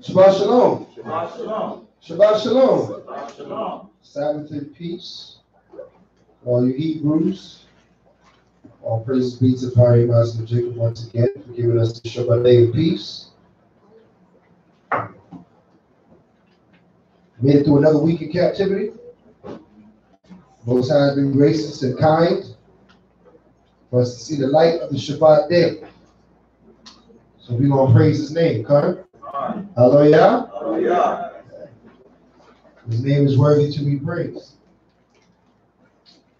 Shabbat shalom. Shabbat shalom. Shabbat shalom. Shabbat shalom. Sabbath in peace. All you Hebrews. All praises be to Pari Master Jacob once again for giving us the Shabbat day of peace. Made it through another week in captivity. Most High has been gracious and kind for us to see the light of the Shabbat day. So we're going to praise his name, Carter. Hallelujah. Hallelujah. His name is worthy to be praised.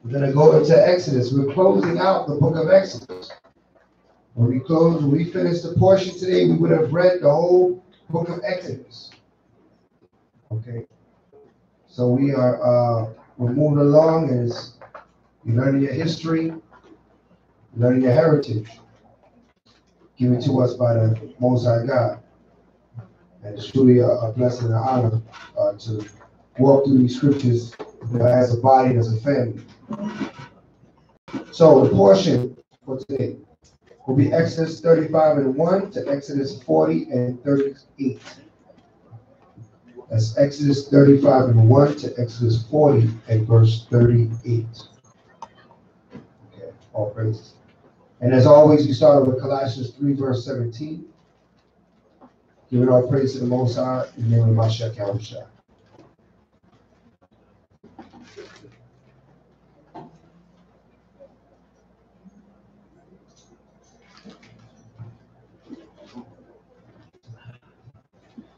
We're going to go into Exodus. We're closing out the book of Exodus. When we finish the portion today, we would have read the whole book of Exodus. Okay. So we're moving along as you're learning your history, learning your heritage, given to us by the Most High God. And it's truly a blessing and an honor to walk through these scriptures as a body and as a family. So the portion for today will be Exodus 35:1 to Exodus 40:38. That's Exodus 35:1 to Exodus 40 and verse 38. Okay, all praises. And as always, we start with Colossians 3, verse 17. Giving all praise to the Most High in the name of Mashiach Yahushua.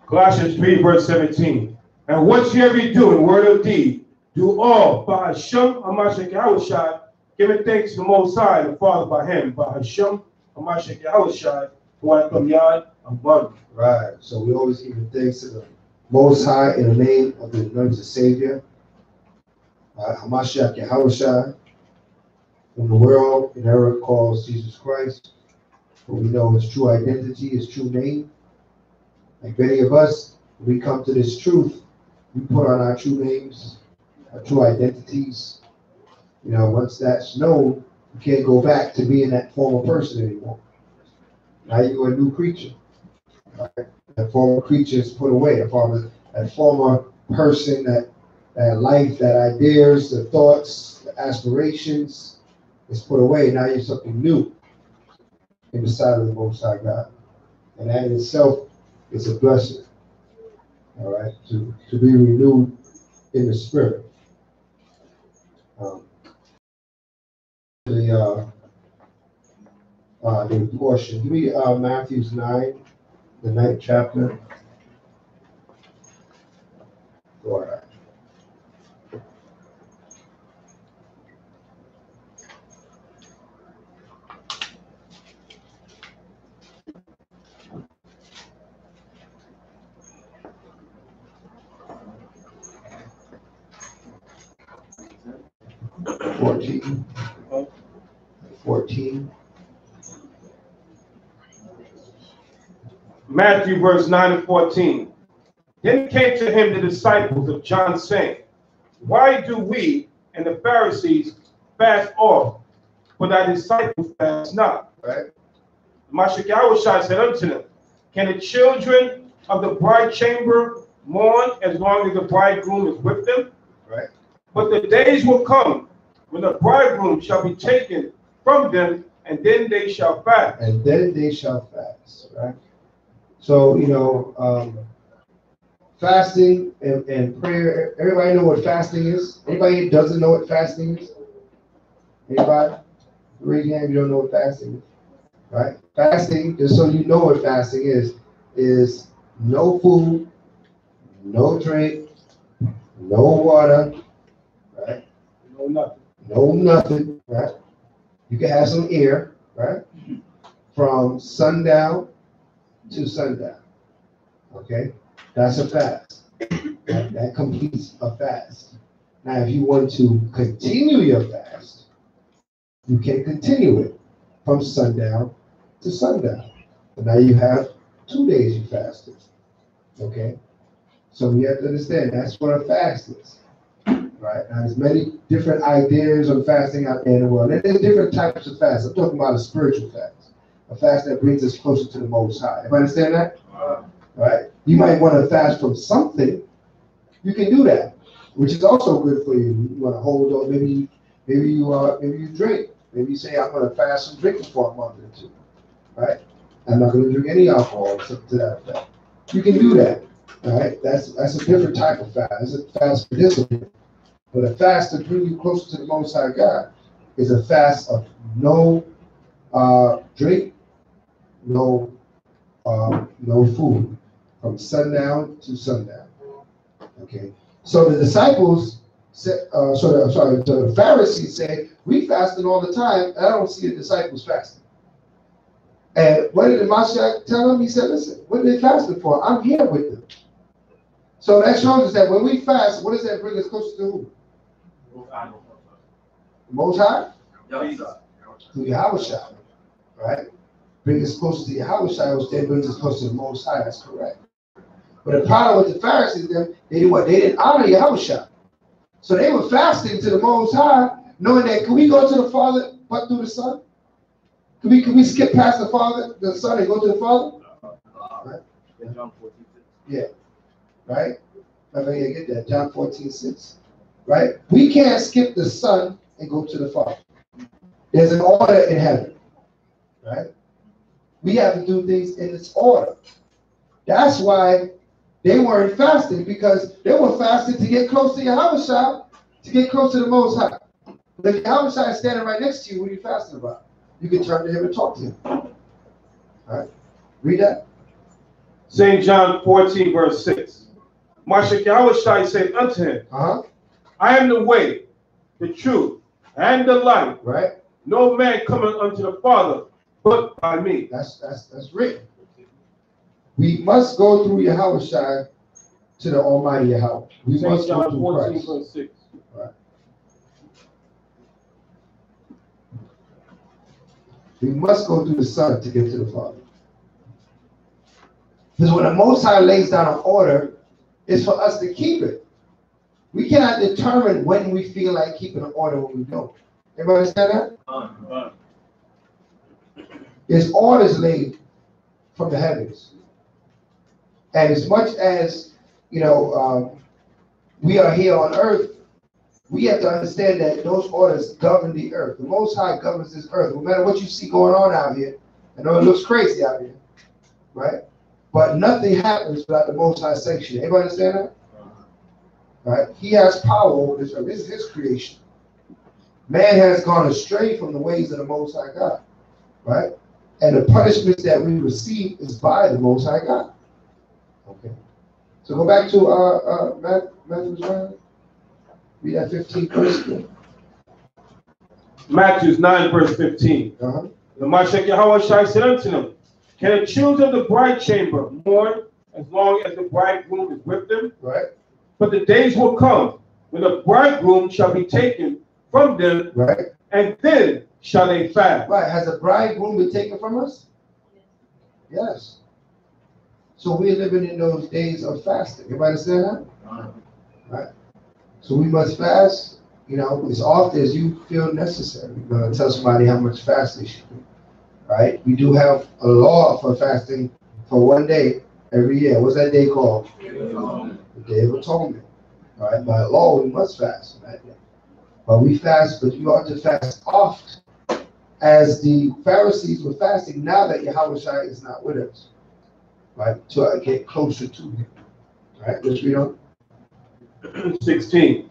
Colossians 3, verse 17. And whatsoever you do in word or deed, do all by Hashem Hamashiach Yahushua, giving thanks to the Most High, the Father by him, by Hashem Hamashiach Yahushua, who I come yard and one. Right. So we always give thanks to the Most High in the name of the anointed Savior, Hamashiach Yahushua, whom the world in error calls Jesus Christ, but we know his true identity, his true name. Like many of us, when we come to this truth, we put on our true names, our true identities. You know, once that's known, you can't go back to being that former person anymore. Now you're a new creature. Right? That former creature is put away. That former person, that life, that ideas, the thoughts, the aspirations is put away. Now you're something new in the sight of the Most High God. And that in itself is a blessing. All right, to be renewed in the spirit. The portion. Give me Matthew 9, the 9th chapter. All right. Fourteen. Matthew verse 9 and 14. Then came to him the disciples of John, saying, why do we and the Pharisees fast off, but thy disciples fast not? Right. Mashiach Yahushua said unto them, can the children of the bride chamber mourn as long as the bridegroom is with them? Right. But the days will come when the bridegroom shall be taken from them, and then they shall fast. And then they shall fast, right? So, you know, fasting and prayer, everybody know what fasting is? Anybody who doesn't know what fasting is? Anybody? Raise your hand if you don't know what fasting is, right? Fasting, just so you know what fasting is no food, no drink, no water, right? No nothing, right? You can have some air, right? From sundown to sundown. Okay? That's a fast. That completes a fast. Now, if you want to continue your fast, you can continue it from sundown to sundown. So now you have 2 days you fasted. Okay? So you have to understand that's what a fast is. Right? Now, there's many different ideas on fasting out there in the world. And there's different types of fast. I'm talking about a spiritual fast. A fast that brings us closer to the Most High. Everybody understand that? Right? You might want to fast from something. You can do that, which is also good for you. You want to hold on. Maybe you drink. Maybe you say, I'm going to fast from drinking for a month or two, right? I'm not going to drink any alcohol, or something to that effect. You can do that, all right? That's a different type of fast. It's a fast for discipline. But a fast to bring you closer to the Most High God is a fast of no drink, no food, from sundown to sundown. Okay. So the disciples said, the Pharisees say, we fasting all the time. I don't see the disciples fasting. And what did the Mashiach tell them? He said, listen, what are they fasting for? I'm here with them. So that shows us that when we fast, what does that bring us closer to who? The Most High? To Yahushua, right? Bring us closer to Yahushua, which then brings us closer to the Most High. That's correct. But the problem with the Pharisees, they did what? They didn't honor Yahushua. So they were fasting to the Most High, knowing that can we go to the Father but through the Son? Can we skip past the Father, the Son, and go to the Father? Right? Yeah. Right? I think you get that. John 14:6. Right? We can't skip the Son and go to the Father. There's an order in heaven. Right? We have to do things in its order. That's why they weren't fasting, because they were fasting to get close to Yahushua, to get close to the Most High. But if Yahushua is standing right next to you, what are you fasting about? You can turn to him and talk to him. All right? Read that. St. John 14, verse 6. Mashiach Yahushua said unto him, I am the way, the truth, and the life. Right. No man cometh unto the Father but by me. That's written. We must go through Yahushua to the Almighty Yahweh. We St. must John go through 14, Christ. verse 6. Right. We must go through the Son to get to the Father. Because when the Most High lays down an order, it's for us to keep it. We cannot determine when we feel like keeping an order when we don't. Everybody understand that? There's orders laid from the heavens. And as much as, we are here on earth, we have to understand that those orders govern the earth. The Most High governs this earth. No matter what you see going on out here, I know it looks crazy out here, right? But nothing happens without the Most High sanction. Everybody understand that? Right? He has power over this earth. This is his creation. Man has gone astray from the ways of the Most High God, right? And the punishment that we receive is by the Most High God. Okay. So go back to Matthew's 9. Read that 15 verse. Matthew 9, verse 15. The Mashiach Yahushua said unto them, can the children of the bride chamber mourn as long as the bridegroom is with them? Right. But the days will come when the bridegroom shall be taken from them, right, and then shall they fast. Right. Has the bridegroom been taken from us? Yes. So we're living in those days of fasting. Everybody understand that? Right. So we must fast, as often as you feel necessary. You're going to tell somebody how much fast they should do. Right? We do have a law for fasting for one day every year. What's that day called? The Day of Atonement. All right? By law, we must fast on that day. But we fast, but you ought to fast often, as the Pharisees were fasting now that Yahushua is not with us. Right? To get closer to him. All right? Let's read on. 16.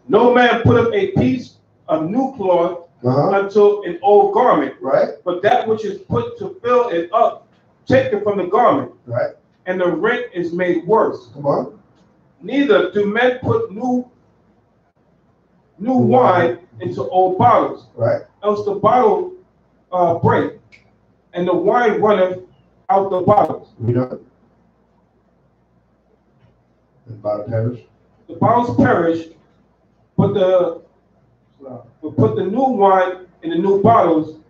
No man put up a piece of new cloth until an old garment, right? But that which is put to fill it up, taken from the garment, right? And the rent is made worse. Come on. Neither do men put new wine into old bottles, right? Else the bottle break, and the wine runneth out the bottles. We know. The bottle perish. The bottles perish, but put the new wine in the new bottles,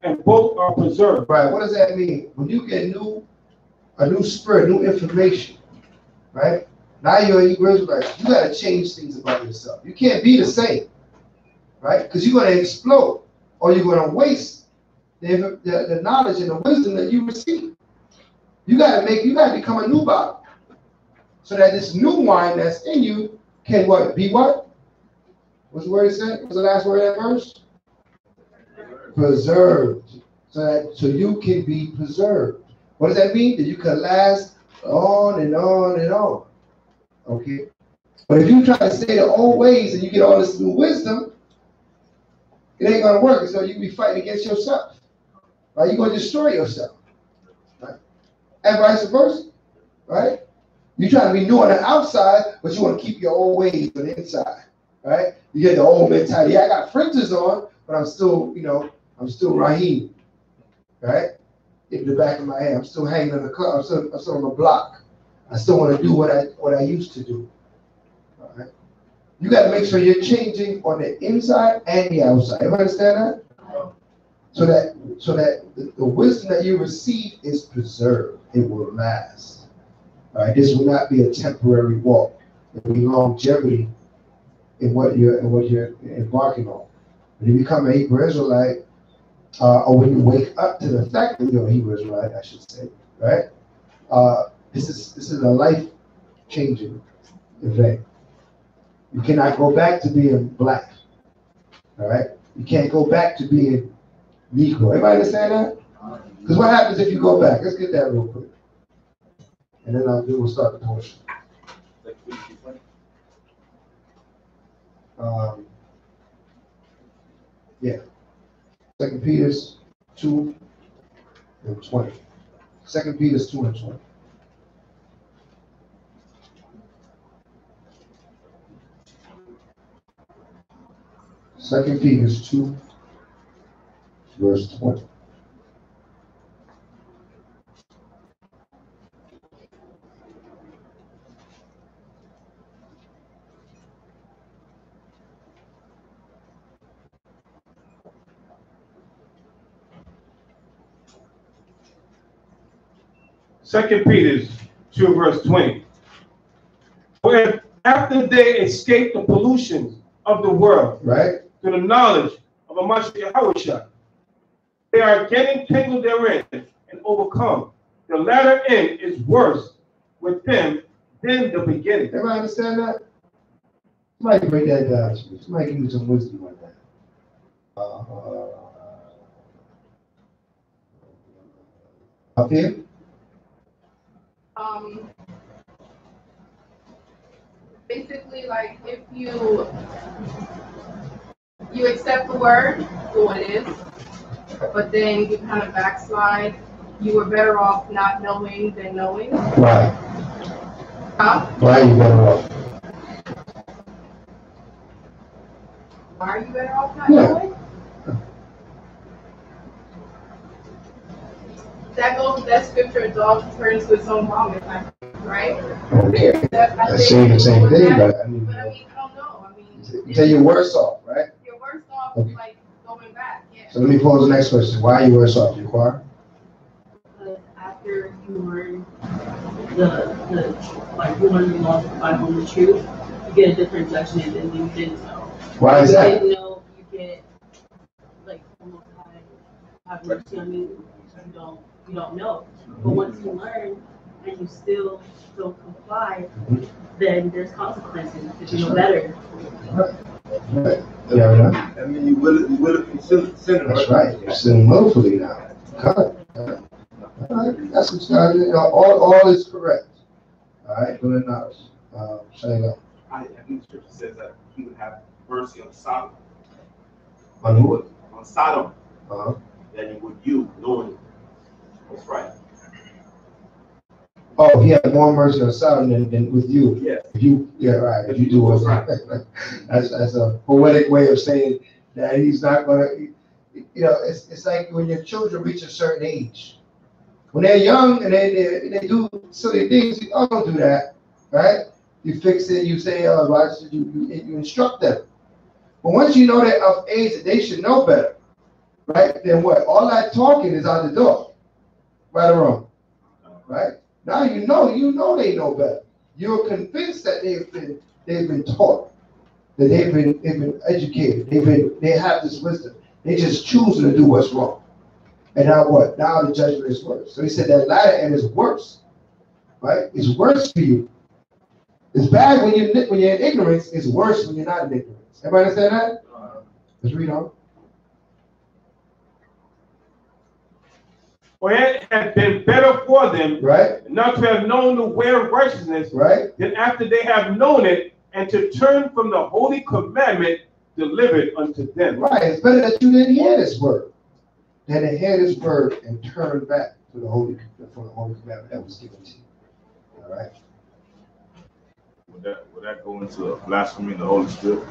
and both are preserved. Right. What does that mean? When you get a new spirit, new information, right? Now you're a Hebrew Israelite. You got to change things about yourself. You can't be the same, right? Because you're going to explode, or you're going to waste the knowledge and the wisdom that you receive. You got to become a new bottle. so that this new wine that's in you can what? Be what? What's the word it said? What's the last word of that verse? Preserved. So you can be preserved. What does that mean? That you can last on and on and on. Okay? But if you try to stay the old ways and you get all this new wisdom, it ain't going to work. So you can be fighting against yourself. Right? You're going to destroy yourself. Right? And vice versa. Right? You try to be new on the outside, but you want to keep your old ways on the inside. Right? You get the old mentality. Yeah, I got fringes on, but I'm still, I'm still Raheem. Right? In the back of my head. I'm still hanging on the club. I'm still on the block. I still want to do what I used to do. All right? You got to make sure you're changing on the inside and the outside. You understand that? So that the wisdom that you receive is preserved. It will last. All right? This will not be a temporary walk. It will be longevity in what you're embarking on. When you become a Hebrew Israelite, or when you wake up to the fact that you're a Hebrew Israelite, I should say, right? This is a life-changing event. You cannot go back to being black, all right? You can't go back to being Negro. Everybody understand that? Because what happens if you go back? Let's get that real quick. And then we'll start the portion. Yeah. 2 Peter 2 and 20. 2 Peter 2 and 20. Second Peter 2, verse 20. Second Peter 2, verse 20. Where after they escape the pollutions of the world, right, to the knowledge of a Mashiach, they are getting tangled therein and overcome. The latter end is worse with them than the beginning. Everybody understand that? Somebody break that down to me. Somebody give me some wisdom on that. Up here? Basically, like if you accept the word for what it is, but then you kind of backslide, you were better off not knowing than knowing. Why? Huh? Why are you better off? Why are you better off not knowing? That goes with that scripture, a dog turns to its own vomit, right? Okay. That's saying the same thing, but I mean, I don't know. I mean, you say you're worse off, right? You're worse off, okay. Like going back, yeah. So let me pose the next question. Why are you worse off, Jaquar? Because after you learn you learn the laws of the Bible and the truth, you get a different judgment than you didn't know. Why is that? You didn't know, you get almost have mercy on you. You don't know. But once you learn and you still don't comply, then there's consequences because you know better. Right. Yeah, I mean, you will have considered sinning. That's right. You're sinning willfully now. Cut. All right. That's what's all is correct. All right. Good enough. Shayla. I think the scripture says that he would have mercy on Sodom. On who? On Sodom. Than he would you, knowing what's right. Oh, he had more mercy on Sodom than with you. Yes. Right. If you do what's right. That's a poetic way of saying that he's not gonna. It's like when your children reach a certain age. When they're young and they do silly things, don't do that, right? You fix it. You say, you instruct them. But once you know they're of age that they should know better, right? Then what? All that talking is out the door, right or wrong, right? Now you know they know better. You're convinced that they've been taught, that they've been educated, they have this wisdom. They just choosing to do what's wrong. And now what? Now the judgment is worse. So he said that latter end is worse, right? It's worse for you It's bad when you're in ignorance. It's worse when you're not in ignorance. Everybody understand that? Let's read on. For it had been better for them, right, not to have known the way of righteousness, right, than after they have known it, and to turn from the holy commandment delivered unto them. Right. It's better that you didn't hear this word than to hear this word and turn back to the holy commandment that was given to you. All right. Would that go into blasphemy of the Holy Spirit?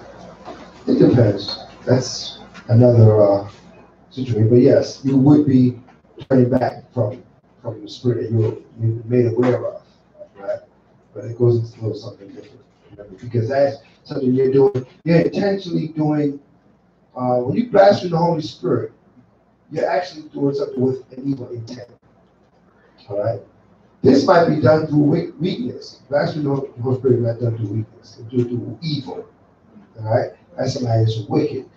It depends. That's another situation. But yes, you would be turning back from the spirit that you're made aware of, right? But it goes into a little something different, remember, because that's something you're doing. You're intentionally doing. When you blaspheme the Holy Spirit, you're actually doing something with an evil intent. All right. This might be done through weakness. Blasphemy the Holy Spirit is not done through weakness. It's done through evil. All right. That's somebody that's wicked.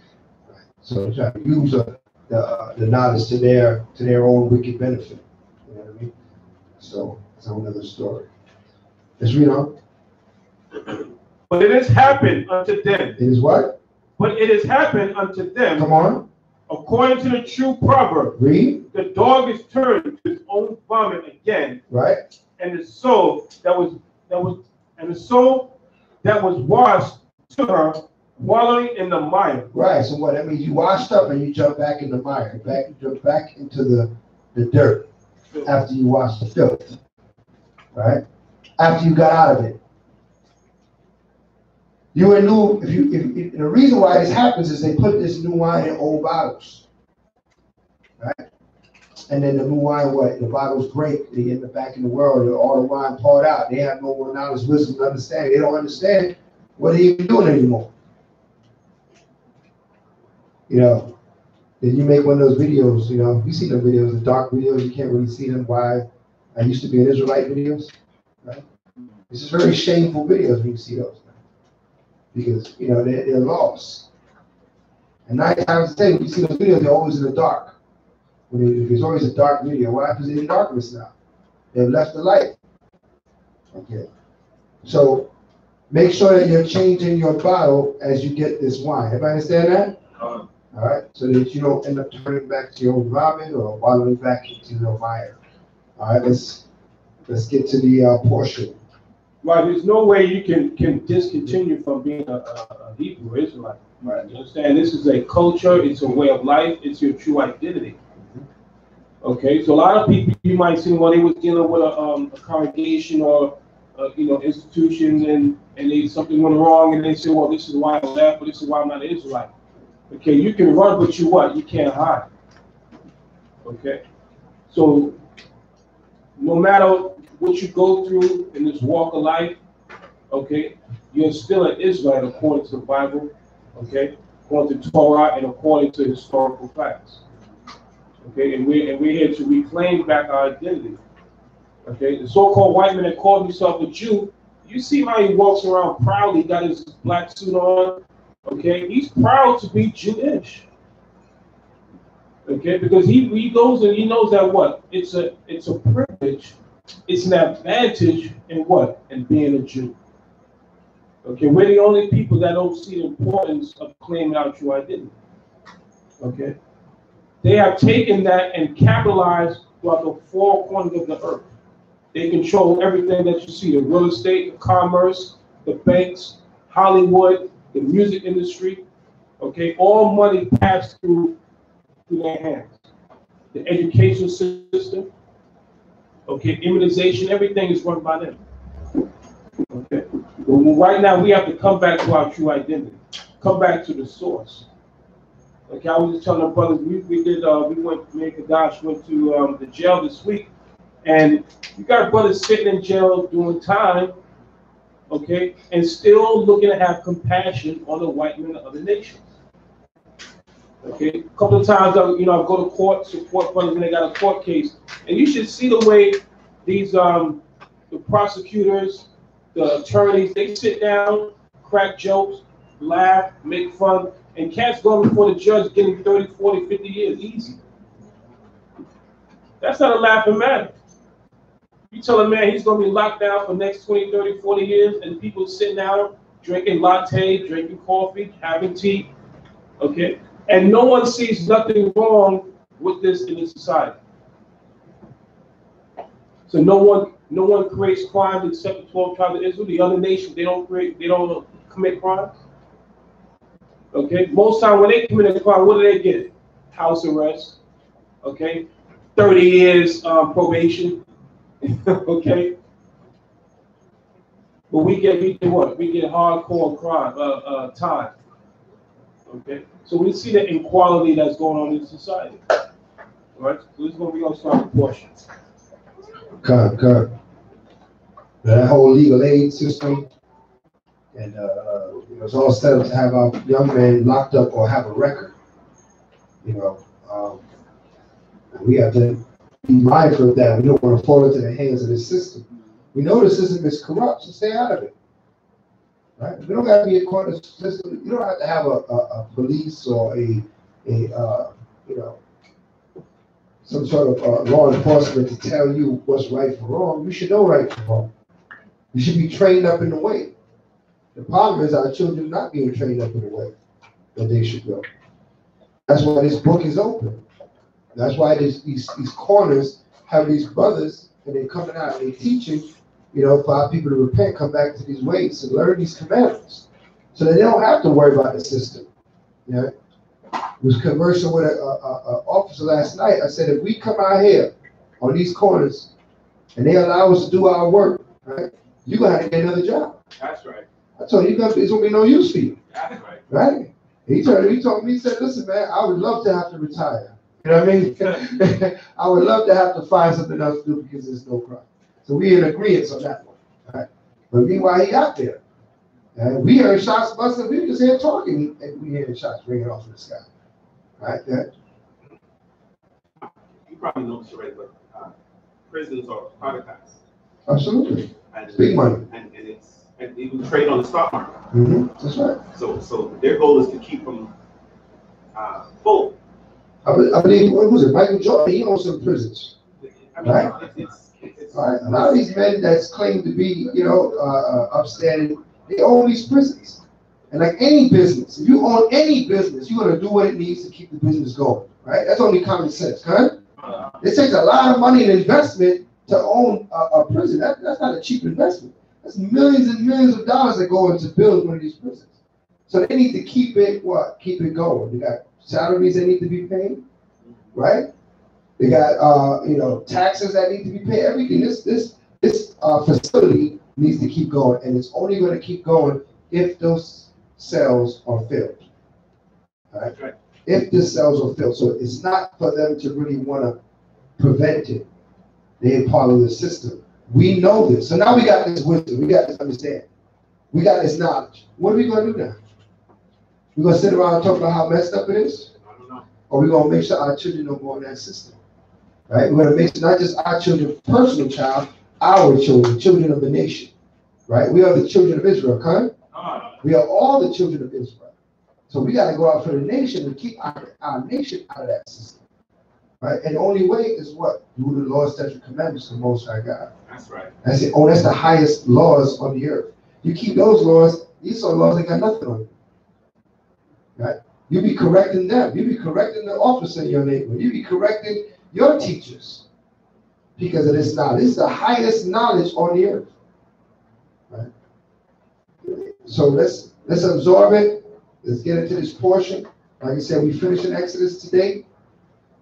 Right? So try to use the knowledge to their own wicked benefit. You know what I mean? So it's a whole other story. Let's read on. But it has happened unto them. It is what? But it has happened unto them. Come on. According to the true proverb. Read. The dog is turned to his own vomit again. Right. And the soul that was washed to her, wallowing in the mire. Right. So what that means? You washed up and you jump back in the mire. You jump back into the dirt after you wash the filth. Right. After you got out of it. You were new. If the reason why this happens is they put this new wine in old bottles, right? And then the new wine, the bottles break. They get back in the world. All the wine poured out. They have no more knowledge, wisdom, and understanding. They don't understand what they're even doing anymore. You know, then you make one of those videos. You know, you see the videos, the dark videos. You can't really see them. Why? I used to be an Israelite videos, right? This is very shameful videos when you see those. Because, you know, they're lost. And 9 times out of 10, when you see those videos, they're always in the dark. If it's always a dark video, what happens in darkness now? They've left the light. Okay. So make sure that you're changing your bottle as you get this wine. Everybody understand that? All right. So that you don't end up turning back to your own vomit or wallowing back into your mire. All right. Let's get to the portion. Right, there's no way you can discontinue from being a Hebrew Israelite. Right. You understand? This is a culture, it's a way of life, it's your true identity. Okay, so a lot of people you might see when they was dealing with a congregation or institution and they something went wrong and they say, well, this is why I left, but this is why I'm not an Israelite. Okay, you can run, but you can't hide. Okay, so no matter what you go through in this walk of life, okay, you're still an Israelite according to the Bible, okay, according to Torah and according to historical facts, okay, and we're here to reclaim back our identity, okay. The so-called white man that called himself a Jew, you see how he walks around proudly, got his black suit on, okay, he's proud to be Jewish, okay, because he goes and he knows that what it's a privilege. It's an advantage in what? In being a Jew. Okay, we're the only people that don't see the importance of claiming our true identity. Okay, they have taken that and capitalized throughout the four corners of the earth. They control everything that you see: the real estate, the commerce, the banks, Hollywood, the music industry. Okay, all money passed through their hands. The education system. Okay, immunization, everything is run by them. Okay, well, right now we have to come back to our true identity, come back to the source. Okay, I was just telling our brothers, me and Kadash went to the jail this week, and you got brothers sitting in jail doing time, okay, and still looking to have compassion on the white men of other nations. Okay, a couple of times I go to court, support brothers when they got a court case, and you should see the way these the prosecutors, the attorneys, they sit down, crack jokes, laugh, make fun, and cats going before the judge getting 30, 40, 50 years easy. That's not a laughing matter. You tell a man he's going to be locked down for the next 20, 30, 40 years, and people sitting out drinking latte, drinking coffee, having tea, okay? And no one sees nothing wrong with this in the society. So no one creates crimes except the 12 tribes of Israel. The other nations, they don't commit crimes. Okay? Most time when they commit a crime, what do they get? House arrest. Okay? 30 years probation. Okay? But we get what? We get hardcore crime, time. Okay? So we see the inequality that's going on in society. All right? So this is what we're going to start with portions. God. That whole legal aid system, and it's all set up to have our young men locked up or have a record. We have to be mindful of that. We don't want to fall into the hands of the system. We know the system is corrupt, so stay out of it. Right? We don't have to be a court system. You don't have to have a police or some sort of law enforcement to tell you what's right from wrong. You should know right from wrong. You should be trained up in the way. The problem is our children not being trained up in the way that they should go. That's why this book is open. That's why these corners have these brothers, and they're coming out and they're teaching, for our people to repent, come back to these ways, and learn these commandments, so that they don't have to worry about the system. Yeah. I was conversing with an officer last night. I said, if we come out here on these corners and they allow us to do our work, right, you're going to have to get another job. That's right. I told you, it's going to be no use for you. That's right. Right? He told me, he said, listen, man, I would love to have to retire. You know what I mean? I would love to have to find something else to do because there's no crime. So we in agreement on that one. Right? But meanwhile, he out there. And we heard shots busting. We were just here talking, and we heard shots ringing off in the sky. Right? Yeah. You probably know this already, but prisons are privatized. Absolutely. And it's big money. And even trade on the stock market. Mm-hmm. That's right. So their goal is to keep them full. I believe, what was it, Michael Jordan? He owns some prisons. I mean, right? It's right. A lot of these men that's claimed to be, upstanding, they own these prisons. And like any business, if you own any business, you're going to do what it needs to keep the business going, right? That's only common sense, correct? It takes a lot of money and investment to own a prison. That's not a cheap investment. That's millions and millions of dollars that go into building one of these prisons. So they need to keep it going. They got salaries that need to be paid, right? They got taxes that need to be paid. Everything. This facility needs to keep going, and it's only going to keep going if those cells are filled. All right? If the cells are filled, so it's not for them to really want to prevent it. They're part of the system. We know this, so now we got this wisdom. We got this understanding. We got this knowledge. What are we going to do now? We're going to sit around and talk about how messed up it is? I don't know. Or we're going to make sure our children don't go in that system? Right? We're going to make sure not just our children, personal child, our children, children of the nation. Right? We are the children of Israel, okay? We are all the children of Israel. So we got to go out for the nation and keep our nation out of that system. Right? And the only way is what? Do the laws, statutes, commandments of the Most High God. That's right. That's it. Oh, that's the highest laws on the earth. You keep those laws, these are laws that got nothing on you. Right? You be correcting them. You be correcting the officer in your neighborhood. You be correcting your teachers because of this knowledge. This is the highest knowledge on the earth. Right? So let's absorb it. Let's get into this portion. Like I said, we finished in Exodus today.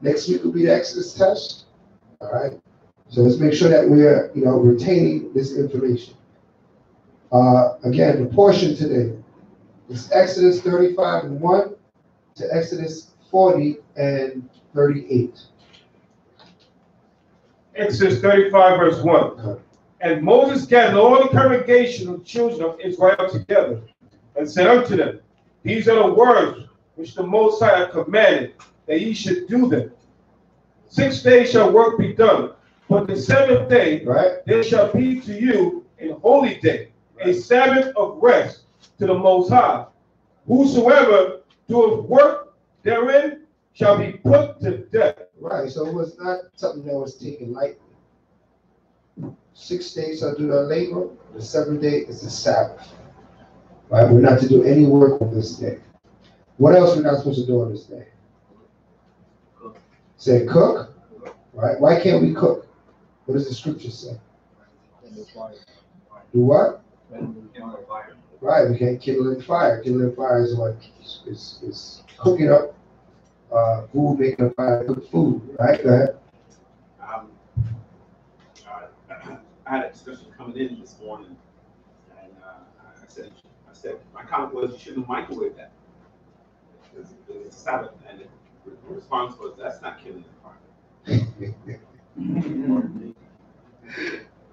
Next week will be the Exodus test. All right. So let's make sure that we're retaining this information. Again, the portion today is Exodus 35:1 to Exodus 40:38. Exodus 35, verse 1. And Moses gathered all the congregation of children of Israel together and said unto them, these are the words which the Most High hath commanded, that ye should do them. 6 days shall work be done, but the seventh day there shall be to you a holy day, a Sabbath of rest to the Most High. Whosoever doeth work therein shall be put to death. Right, so it was not something that was taken lightly. 6 days shall do thy labor. The 7th day is the Sabbath. Right? We're not to do any work on this day. What else we're not supposed to do on this day? Say cook. Right? Why can't we cook? What does the scripture say? Do what? Right, we can't kindle in fire. Kindle in fire is what is cooking up food, making a fire, cook food. Right? Go ahead. I had a discussion coming in this morning, and I said, my comment was you shouldn't microwave that. It's a Sabbath, and the response was, that's not killing the fire.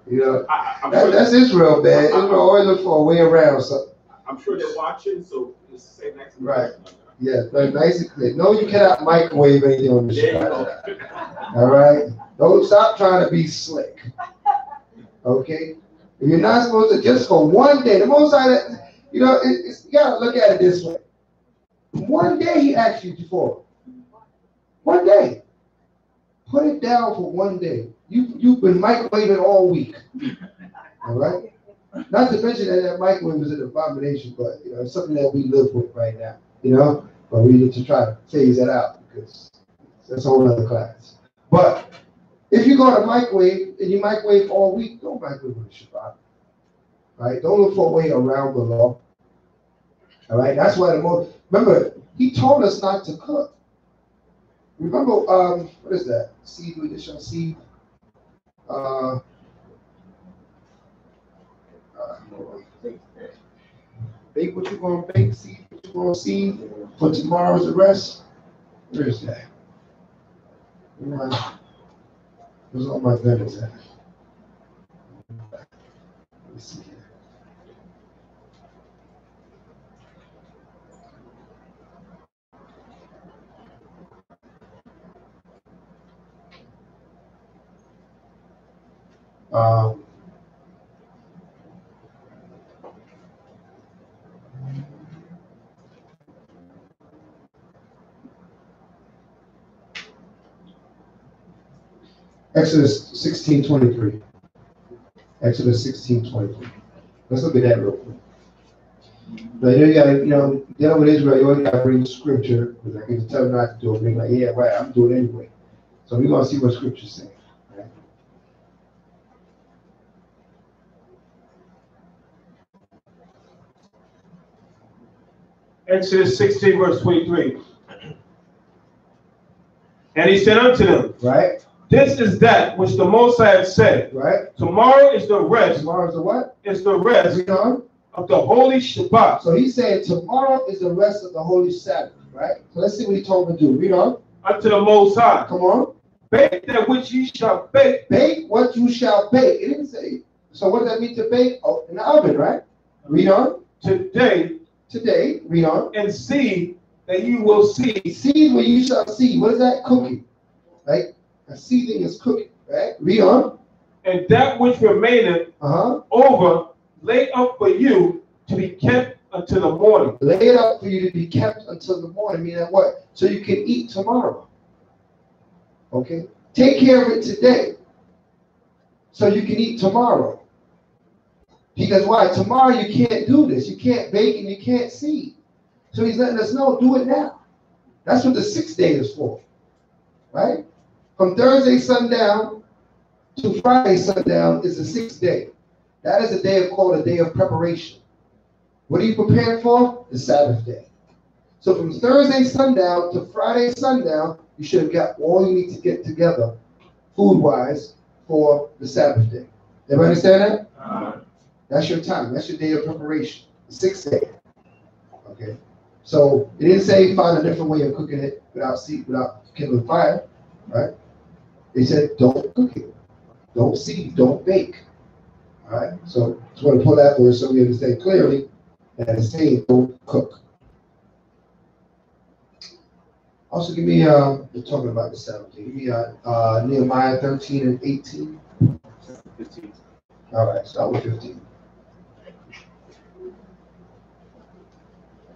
You know, that's Israel, man. Israel always look for a way around something. I'm sure they're watching, so just say next time. Right. Yeah, but nice and clear. No, you cannot microwave anything on the show. All right? Don't stop trying to be slick. Okay? If you're not supposed to, just for one day, the most I, you know, you got to look at it this way. One day he asked you for. One day. Put it down for one day. You've been microwaving all week. All right? Not to mention that microwave is an abomination, but you know, it's something that we live with right now. You know? But we need to try to phase that out because that's a whole other class. But if you go to microwave and you microwave all week, don't microwave on the Shabbat. Right? Don't look for a way around the law. All right? That's why remember, he told us not to cook. Remember, what is that? Seed, we just shall seed. Bake what you're going to bake, seed what you're going to seed, for tomorrow's the rest. Where is that? Where's all my vendors at? Let me see here. Exodus 16:23. Exodus 16:23. Let's look at that real quick. Now, you gotta, dealing with Israel, you always gotta bring scripture, because I can tell them not to do it. They're like, yeah, right, I'm doing it anyway. So we're gonna see what scripture's saying. Right? Exodus 16, verse 23. And he said unto them, right? This is that which the Most High had said. Right. Tomorrow is the rest. Tomorrow is the what? It's the rest Read on. Of the holy Shabbat. So he's saying tomorrow is the rest of the holy Sabbath, right? So let's see what he told him to do. Read on. Unto the Most High. Come on. Bake that which ye shall bake. Bake what you shall bake. It didn't say. So what does that mean to bake? Oh, in the oven, right? Read on. Today. Read on. And see that you will see. See what you shall see. What is that? Cooking. Right? A seething is cooking. Right? Read on. And that which remaineth over, lay up for you to be kept until the morning. Lay it up for you to be kept until the morning. Meaning what? So you can eat tomorrow. Okay? Take care of it today. So you can eat tomorrow. Because why? Tomorrow you can't do this. You can't bake and you can't see. So he's letting us know, do it now. That's what the 6th day is for. Right? From Thursday sundown to Friday sundown is the 6th day. That is a day called a day of preparation. What are you preparing for? The Sabbath day. So from Thursday sundown to Friday sundown, you should have got all you need to get together, food-wise, for the Sabbath day. Everybody understand that? That's your time. That's your day of preparation. The 6th day. Okay. So it didn't say find a different way of cooking it without kindling fire, right? They said don't cook it, don't seed, don't bake. All right. So just want to pull that word so we understand clearly that it's saying don't cook. Also, give me we're talking about the Sabbath day. Give me Nehemiah 13 and 18. 15. All right, start with 15.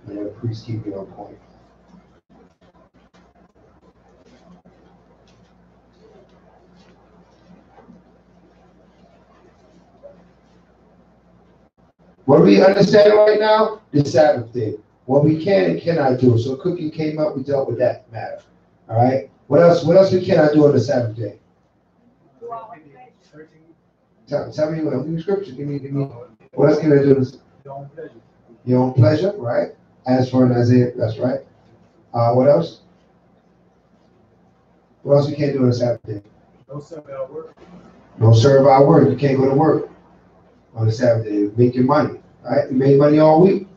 And the priest keep it on point. What we understand right now, the Sabbath day. What we can and cannot do. So cooking came up, we dealt with that matter. All right. What else? What else we cannot do on the Sabbath day? Tell me what scripture. Give me. What else can I do? Your own pleasure, right? As for in Isaiah, that's right. What else? What else we can't do on the Sabbath day? Don't serve our work. Don't serve our work. You can't go to work on the Sabbath day. Make your money, right? You made money all week.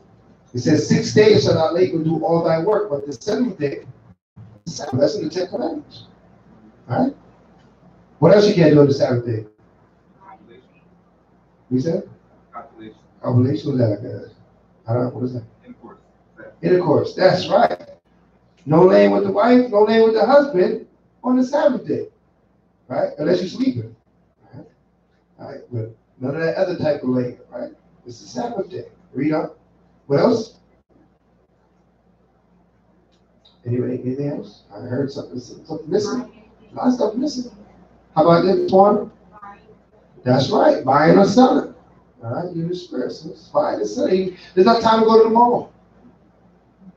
It says 6 days shall thou labor and do all thy work, but the seventh day, that's in the Ten Commandments. All right? What else you can't do on the Sabbath day? We said? Ovulation. Was that like a, I don't know, what is that? Intercourse. That's right. No laying with the wife, no laying with the husband on the Sabbath day. Right? Unless you're sleeping. All right? But none of that other type of laying, right? It's the Sabbath day. Read up. What else? Anything else? I heard something missing. A lot of stuff missing. How about this one? That's right. Buying or selling. All right, you the spirit. So it's buying and selling. There's not time to go to the mall.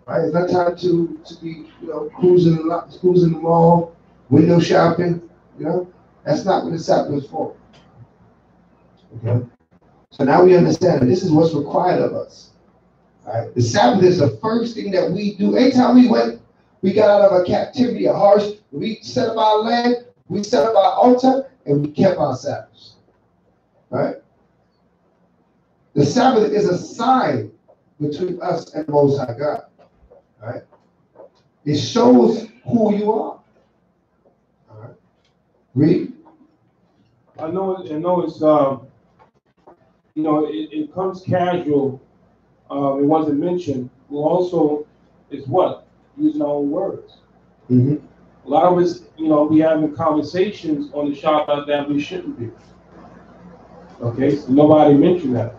Right? It's not time to be, cruising the mall, window shopping. That's not what the Sabbath is for. Okay. So now we understand that this is what's required of us. All right. The Sabbath is the first thing that we do. Anytime we got out of a captivity, a harsh, we set up our land, we set up our altar, and we kept our Sabbaths. Right? The Sabbath is a sign between us and the Most High God. Right? It shows who you are. All right. Read. I know it's it comes casual. It wasn't mentioned. We also is what? Using our own words. Mm-hmm. A lot of us, we having conversations on the Shabbat that we shouldn't be. Okay, so nobody mentioned that.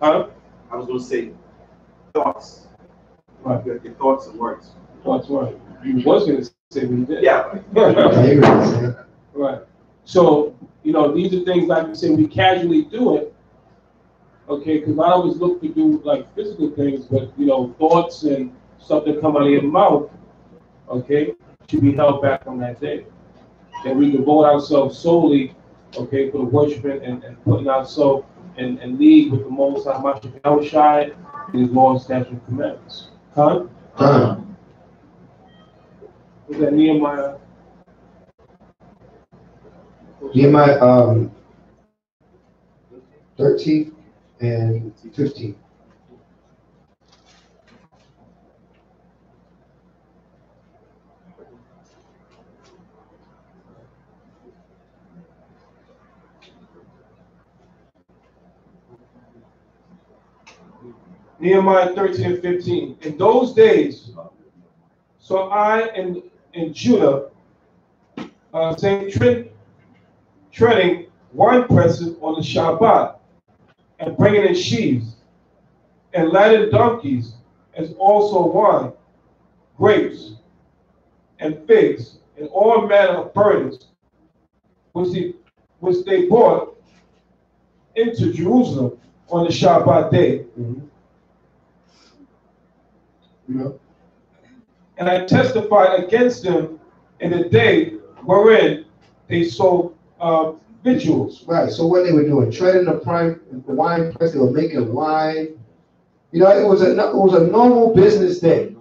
Huh? I was going to say thoughts. Right. Your thoughts and words. Thoughts, right. You was going to say we did. Yeah. Right. So, these are things like you say, we casually do it. Okay, because I always look to do like physical things, but thoughts and stuff that come out of your mouth, okay, should be held back on that day. That we devote ourselves solely, okay, for the worshiping and putting ourselves and lead with the Most High Shai and His law, statutes, and commandments. Huh? Was that Nehemiah? Nehemiah 13 and 15. Nehemiah 13 and 15. In those days, so I and Judah treading wine presses on the Shabbat, and bringing in sheaves, and laden donkeys, as also wine, grapes, and figs, and all manner of burdens, which they brought into Jerusalem on the Shabbat day. Mm-hmm. And I testified against them in the day wherein they sold victuals. Right. So what they were doing, treading the wine press, they were making wine. It was a normal business day.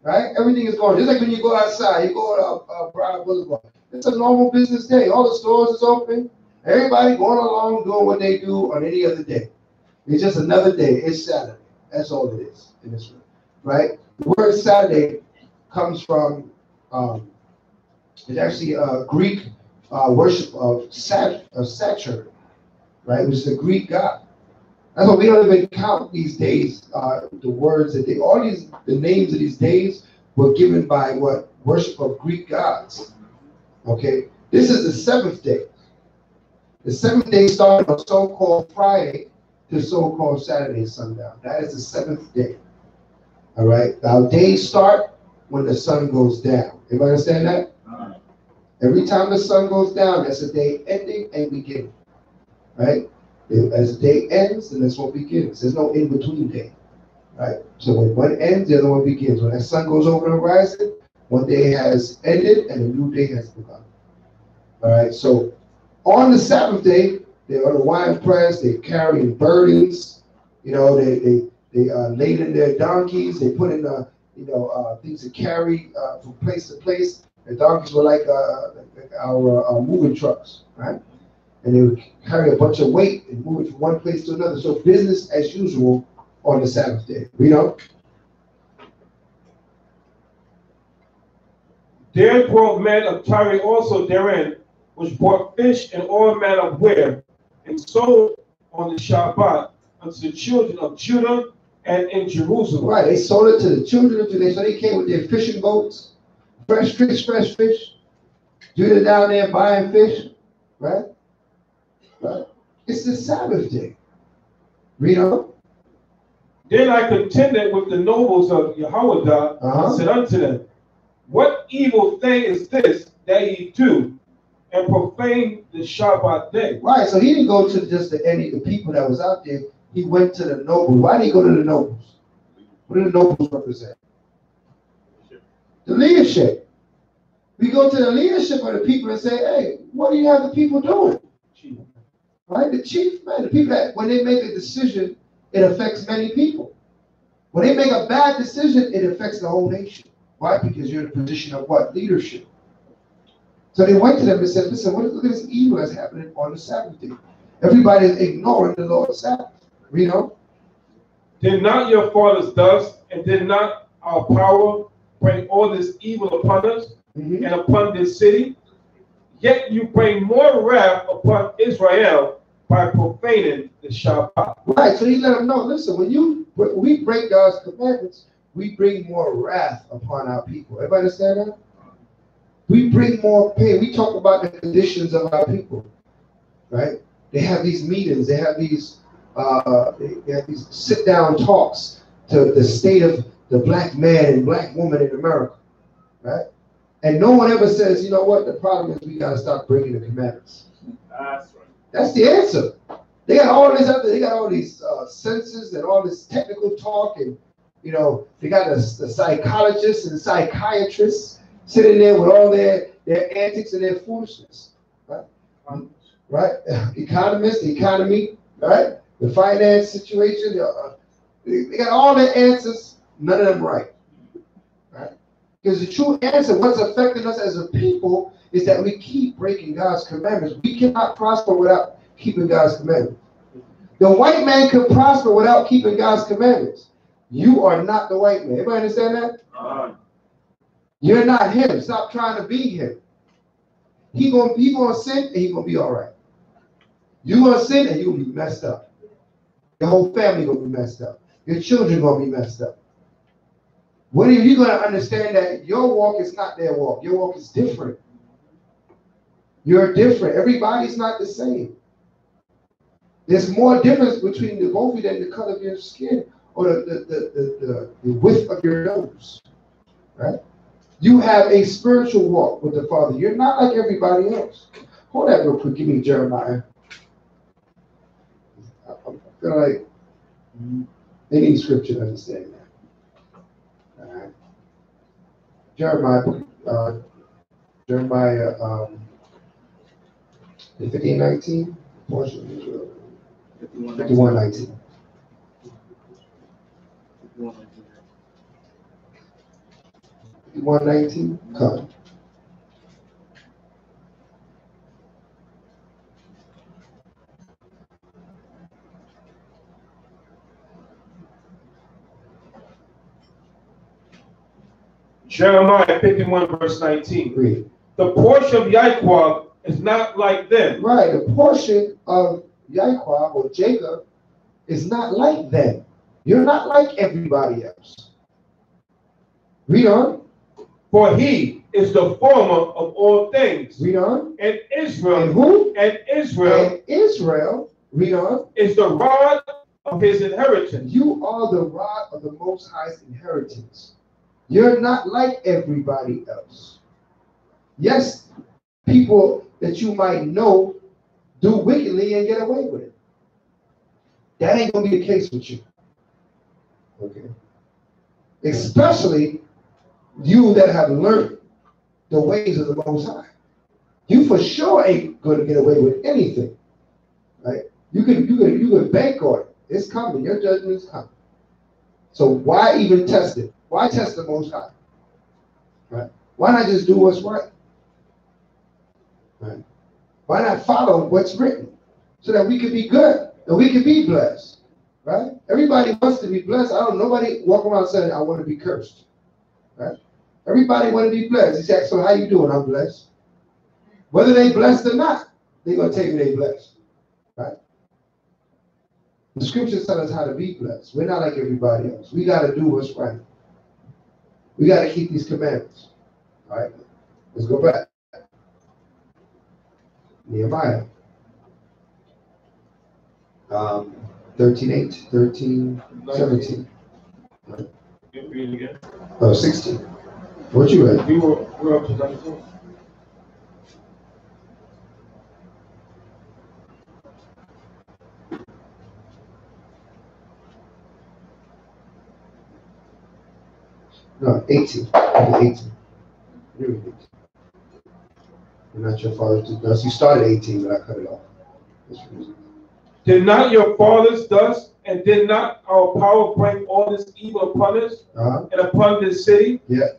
Right? Everything is going just like when you go outside, you go to Broad Boulevard. It's a normal business day. All the stores is open. Everybody going along doing what they do on any other day. It's just another day. It's Saturday. That's all it is in this room. Right? The word Saturday comes from it's actually a Greek worship of Saturn, right? Which is a Greek god. That's why we don't even count these days. The words that the names of these days were given by what worship of Greek gods. Okay, this is the seventh day. The seventh day started on so-called Friday to so-called Saturday sundown. That is the seventh day. All right. Our days start when the sun goes down. Everybody understand that? Every time the sun goes down, that's a day ending and beginning. Right? As the day ends, the next one begins. There's no in-between day, right? So when one ends, the other one begins. When that sun goes over the horizon, one day has ended and a new day has begun. All right, so on the Sabbath day, they're on the wine press, they're carrying burdens, you know, they laid in their donkeys, they put in, things to carry from place to place. The donkeys were like our moving trucks, right? And they would carry a bunch of weight and move it from one place to another. So business as usual on the Sabbath day, you know? There dwelt men of Tyre also therein, which brought fish and all manner of ware, and sold on the Shabbat unto the children of Judah and in Jerusalem. Right, they sold it to the children of Judah. So they came with their fishing boats, fresh fish. Judah down there buying fish, right? Right. It's the Sabbath day. Read on. Then I contended with the nobles of Jehoiada and said unto them, what evil thing is this that ye do, and profane the Shabbat day? Right, so he didn't go to just any of the people that was out there. He went to the nobles. Why did he go to the nobles? What do the nobles represent? The leadership. We go to the leadership of the people and say, hey, what do you have the people doing? Right, the chief man, the people that when they make a decision, it affects many people. When they make a bad decision, it affects the whole nation. Why? Because you're in a position of what? Leadership. So they went to them and said, listen, look at this evil that's happening on the Sabbath day. Everybody is ignoring the Lord's Sabbath. You know? Did not your fathers thus, and did not our power bring all this evil upon us and upon this city? Yet you bring more wrath upon Israel by profaning the Shabbat. Right, so he let them know, listen, when we break God's commandments, we bring more wrath upon our people. Everybody understand that? We bring more pain. We talk about the conditions of our people, right? They have these meetings. They have these sit-down talks to the state of the black man and black woman in America, right? And no one ever says, you know what? The problem is we got to stop breaking the commandments. That's right. That's the answer. They got all this other. They got all these senses and all this technical talk, and you know they got the psychologists and psychiatrists sitting there with all their antics and their foolishness, right? Right? Economists, the economy, right? The finance situation. They got all the answers. None of them right. Right? Because the true answer, what's affecting us as a people, is that we keep breaking God's commandments. We cannot prosper without keeping God's commandments. The white man can prosper without keeping God's commandments. You are not the white man. Everybody understand that? You're not him. Stop trying to be him. He gonna sin and he gonna be all right. You gonna sin and you gonna be messed up. Your whole family gonna be messed up. Your children gonna be messed up. When are you gonna understand that your walk is not their walk? Your walk is different. You're different. Everybody's not the same. There's more difference between the both of you than the color of your skin or the width of your nose. Right? You have a spiritual walk with the Father. You're not like everybody else. Hold that real quick. Give me Jeremiah. I feel like they need scripture to understand that. All right. Jeremiah 15:19, portion of Israel. 51:19. 51:19. Come. Jeremiah 51 verse 19. Read. The portion of Yaquab is not like them. Right, the portion of Yaquab or Jacob is not like them. You're not like everybody else. Read on. For he is the former of all things. Read on. And Israel. And who? And Israel. And Israel. Read on. Is the rod of his inheritance. You are the rod of the Most High's inheritance. You're not like everybody else. Yes, people that you might know do wickedly and get away with it. That ain't gonna be the case with you. Okay. Especially you that have learned the ways of the Most High. You for sure ain't gonna get away with anything. Right? You can bank on it. It's coming. Your judgment is coming. So why even test it? Why test the Most High? Right? Why not just do what's right? Right? Why not follow what's written so that we can be good and we can be blessed? Right? Everybody wants to be blessed. Nobody walk around saying, I want to be cursed. Right? Everybody want to be blessed. He said, so how you doing? I'm blessed. Whether they blessed or not, they're going to tell you they blessed. Right? The scriptures tell us how to be blessed. We're not like everybody else. We got to do what's right. We got to keep these commandments. All right? Let's go back. Nehemiah. 13:8, 13:17. Right? Read it again. Oh, 16. What you read? We're up to 19. No, 18. Okay, 18. You read 18. You're not your father's. No, you started 18, but I cut it off. Did not your fathers thus, and did not our power bring all this evil upon us and upon this city? Yeah.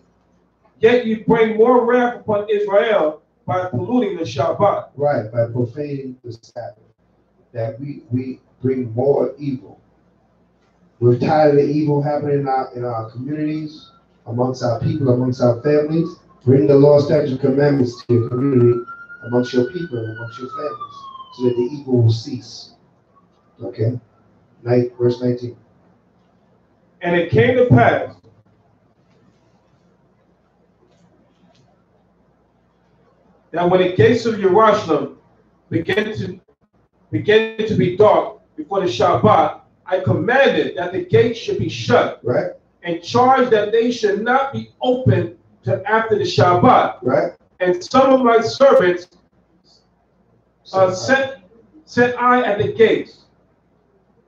Yet you bring more wrath upon Israel by polluting the Shabbat. Right, by profaning the Sabbath. That we bring more evil. We're tired of the evil happening in our communities, amongst our people, amongst our families. Bring the law, statutes, commandments to your community, amongst your people, and amongst your families, so that the evil will cease. Okay? Verse 19. And it came to pass that when the gates of Jerusalem began to be dark before the Shabbat, I commanded that the gates should be shut, right, and charged that they should not be opened till after the Shabbat. Right. And some of my servants set I at the gates,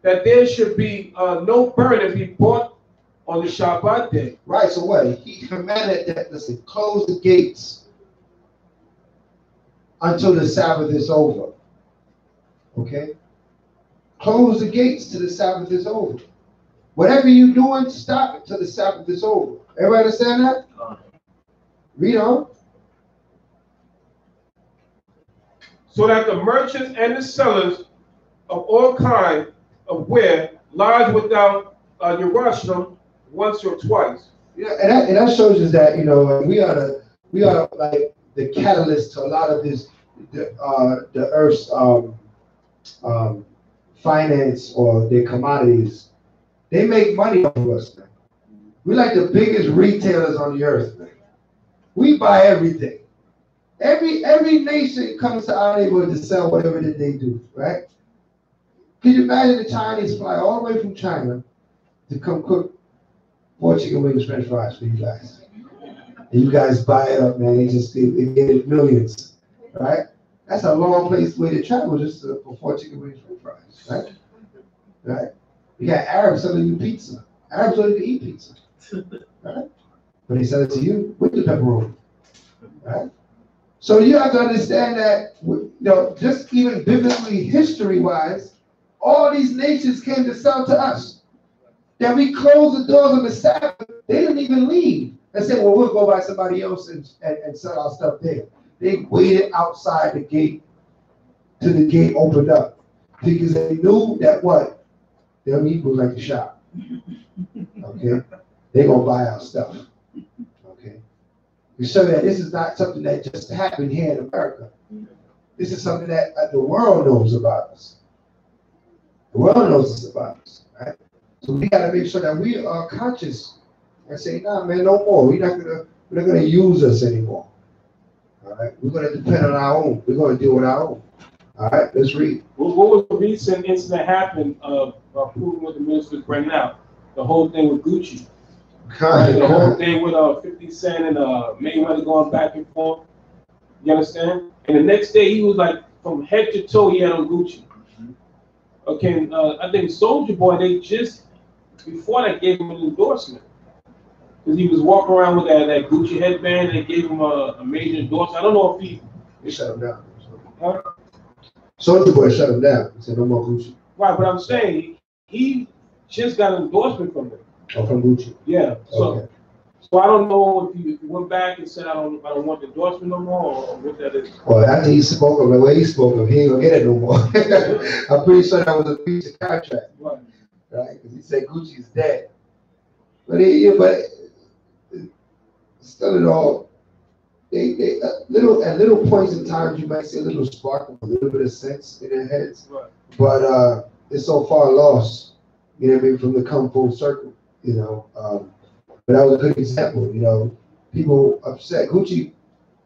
that there should be no burden be brought on the Shabbat day. Right. So what? He commanded that, listen, close the gates until the Sabbath is over. Okay? Close the gates till the Sabbath is over. Whatever you're doing, stop it till the Sabbath is over. Everybody understand that? Read on. So that the merchants and the sellers of all kinds of ware lodge without Jerusalem once or twice. Yeah, and that shows us that, you know, we are like the catalyst to a lot of this, the earth's finance or their commodities. They make money off of us, man. We're like the biggest retailers on the earth, man. We buy everything. Every nation comes to our neighborhood to sell whatever that they do, right? Can you imagine the Chinese fly all the way from China to come cook 4 chicken wings, French fries for you guys? And you guys buy it up, man. They get it millions, right? That's a long way to travel just for 4 chicken wings, French fries, right? Right? You got Arabs selling you pizza. Arabs don't even eat pizza, right? But they sell it to you with the pepperoni, right? So you have to understand that, you know, just even biblically, history-wise, all these nations came to sell to us. That we closed the doors on the Sabbath, they didn't even leave and say, well, we'll go by somebody else and sell our stuff there. They waited outside the gate till the gate opened up, because they knew that what? Them Hebrews like to shop. Okay? They're going to buy our stuff. Okay? To show that this is not something that just happened here in America. This is something that the world knows about us. The world knows about us, right? So we got to make sure that we are conscious and say, nah, man, no more. We're not gonna use us anymore. All right, we're gonna depend on our own. We're gonna deal with our own. All right, let's read. What was the recent incident happened of proving what the ministers bringing out? The whole thing with Gucci. The whole thing with 50 Cent and Mayweather going back and forth. You understand? And the next day he was like, from head to toe, he had on Gucci. Okay, I think Soldier Boy, they just, before that, gave him an endorsement. Because he was walking around with that Gucci headband, they gave him a major endorsement. I don't know if They shut him down. Huh? Soulja Boy shut him down. He said no more Gucci. Right, but I'm saying he just got an endorsement from them. Oh, from Gucci. Yeah. So, Okay. so I don't know if he went back and said I don't want the endorsement no more, or what that is. Well, after he spoke of the way he spoke of, he ain't gonna get it no more. I'm pretty sure that was a breach of contract, Right. right? Because he said Gucci's dead. But still in all, they at little points in time you might see a little spark of a little bit of sense in their heads, Right. but it's so far lost, you know what I mean, from the come full circle, you know. But that was a good example, you know. People upset. Gucci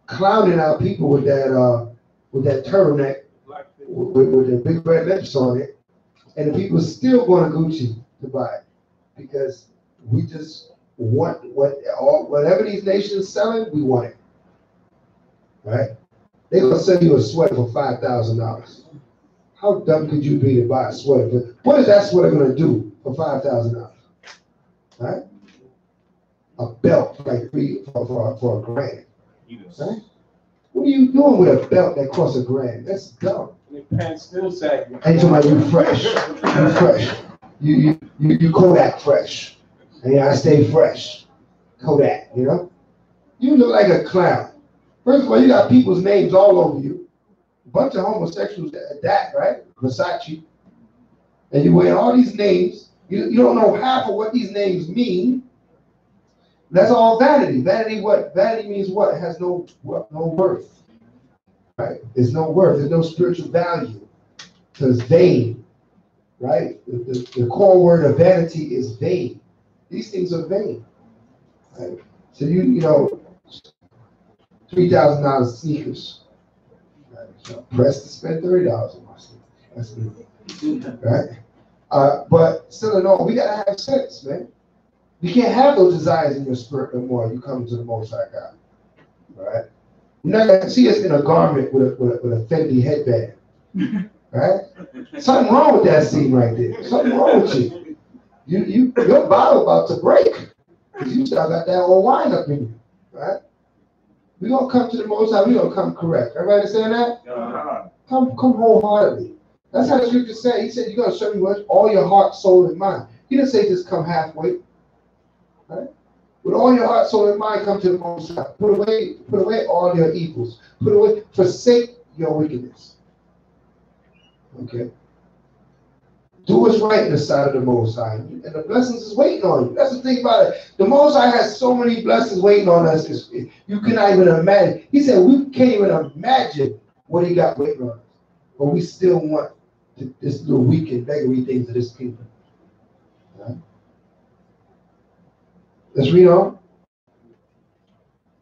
clowning out people with that turtleneck with the big red lips on it, and the people still going to Gucci to buy it because we just want whatever these nations selling, we want it, right? They're gonna sell you a sweater for $5,000. How dumb could you be to buy a sweater? What is that sweater gonna do for $5,000? Right? A belt like for $1,000. Right? What are you doing with a belt that costs $1,000? That's dumb. And the pants still sagging. And somebody, you fresh. You fresh. You Kodak fresh. And I stay fresh. Kodak, you know? You look like a clown. First of all, you got people's names all over you. A bunch of homosexuals at that, right? Versace. And you wear all these names. You don't know half of what these names mean. That's all vanity. Vanity what? Vanity means what? It has no worth. Right? There's no worth. There's no spiritual value. So it's vain. Right? The core word of vanity is vain. These things are vain. Right? So you know, $3,000 sneakers. Right? So pressed to spend $30 on my sneakers. That's me. Right? But still in all, we gotta have sense, man. You can't have those desires in your spirit no more. You come to the Most High God. All right? You're not gonna see us in a garment with a Fendi headband. Right? Something wrong with that scene right there. Something wrong with you. Your bottle about to break. Because you still got that old wine up in you. Right? We're gonna come to the Most High, we're gonna come correct. Everybody understand that? Come wholeheartedly. That's how the scripture said. He said, you're gonna show me what all your heart, soul, and mind. He didn't say just come halfway. Right? With all your heart, soul, and mind, come to the Most High. Put away all your evils. Forsake your wickedness. Okay? Do what's right in the sight of the Most High. And the blessings is waiting on you. That's the thing about it. The Most High has so many blessings waiting on us. You cannot even imagine. He said we can't even imagine what he got waiting on us. But we still want this little weak and beggarly things of this kingdom. Right? Let's read on.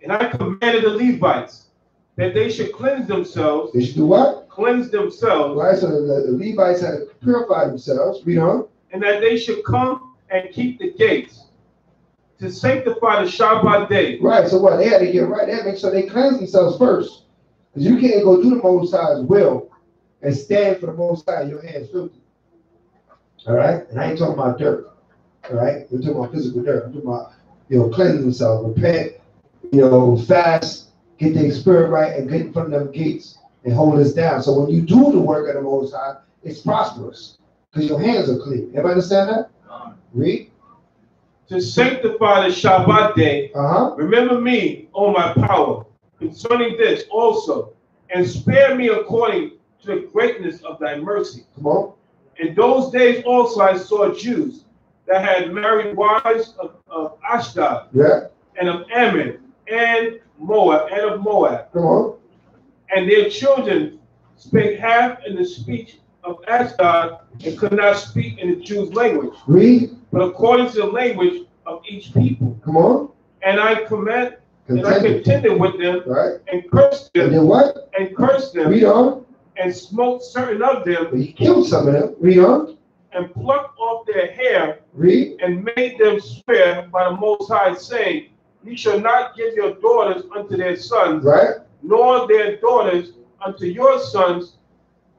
And I commanded the Levites that they should cleanse themselves. They should do what? Cleanse themselves. Right, so the Levites had to purify themselves. Read on. And that they should come and keep the gates to sanctify the Shabbat day. Right, so what? They had to get right. They had to make sure they cleanse themselves first. Because you can't go do the Most High's will and stand for the Most High, your hands filthy. All right? And I ain't talking about dirt. All right? We're talking about physical dirt. I'm talking about, cleansing themselves, repent, fast, get their spirit right, and get in front of them gates and hold us down. So when you do the work of the Most High, it's prosperous because your hands are clean. Everybody understand that? Read. To sanctify the Shabbat day, remember me, O my power, concerning this also, and spare me according to the greatness of thy mercy. Come on. In those days also I saw Jews that had married wives of Ashdod, and of Ammon, and of Moab. Come on. And their children spake half in the speech of Ashdod and could not speak in the Jews' language. Read. But according to the language of each people. Come on. And I contended with them, and cursed them. And then what? And cursed them. Read on. And smote certain of them. But he killed some of them. Read on. And plucked off their hair. Read. And made them swear by the Most High, saying, you shall not give your daughters unto their sons, nor their daughters unto your sons,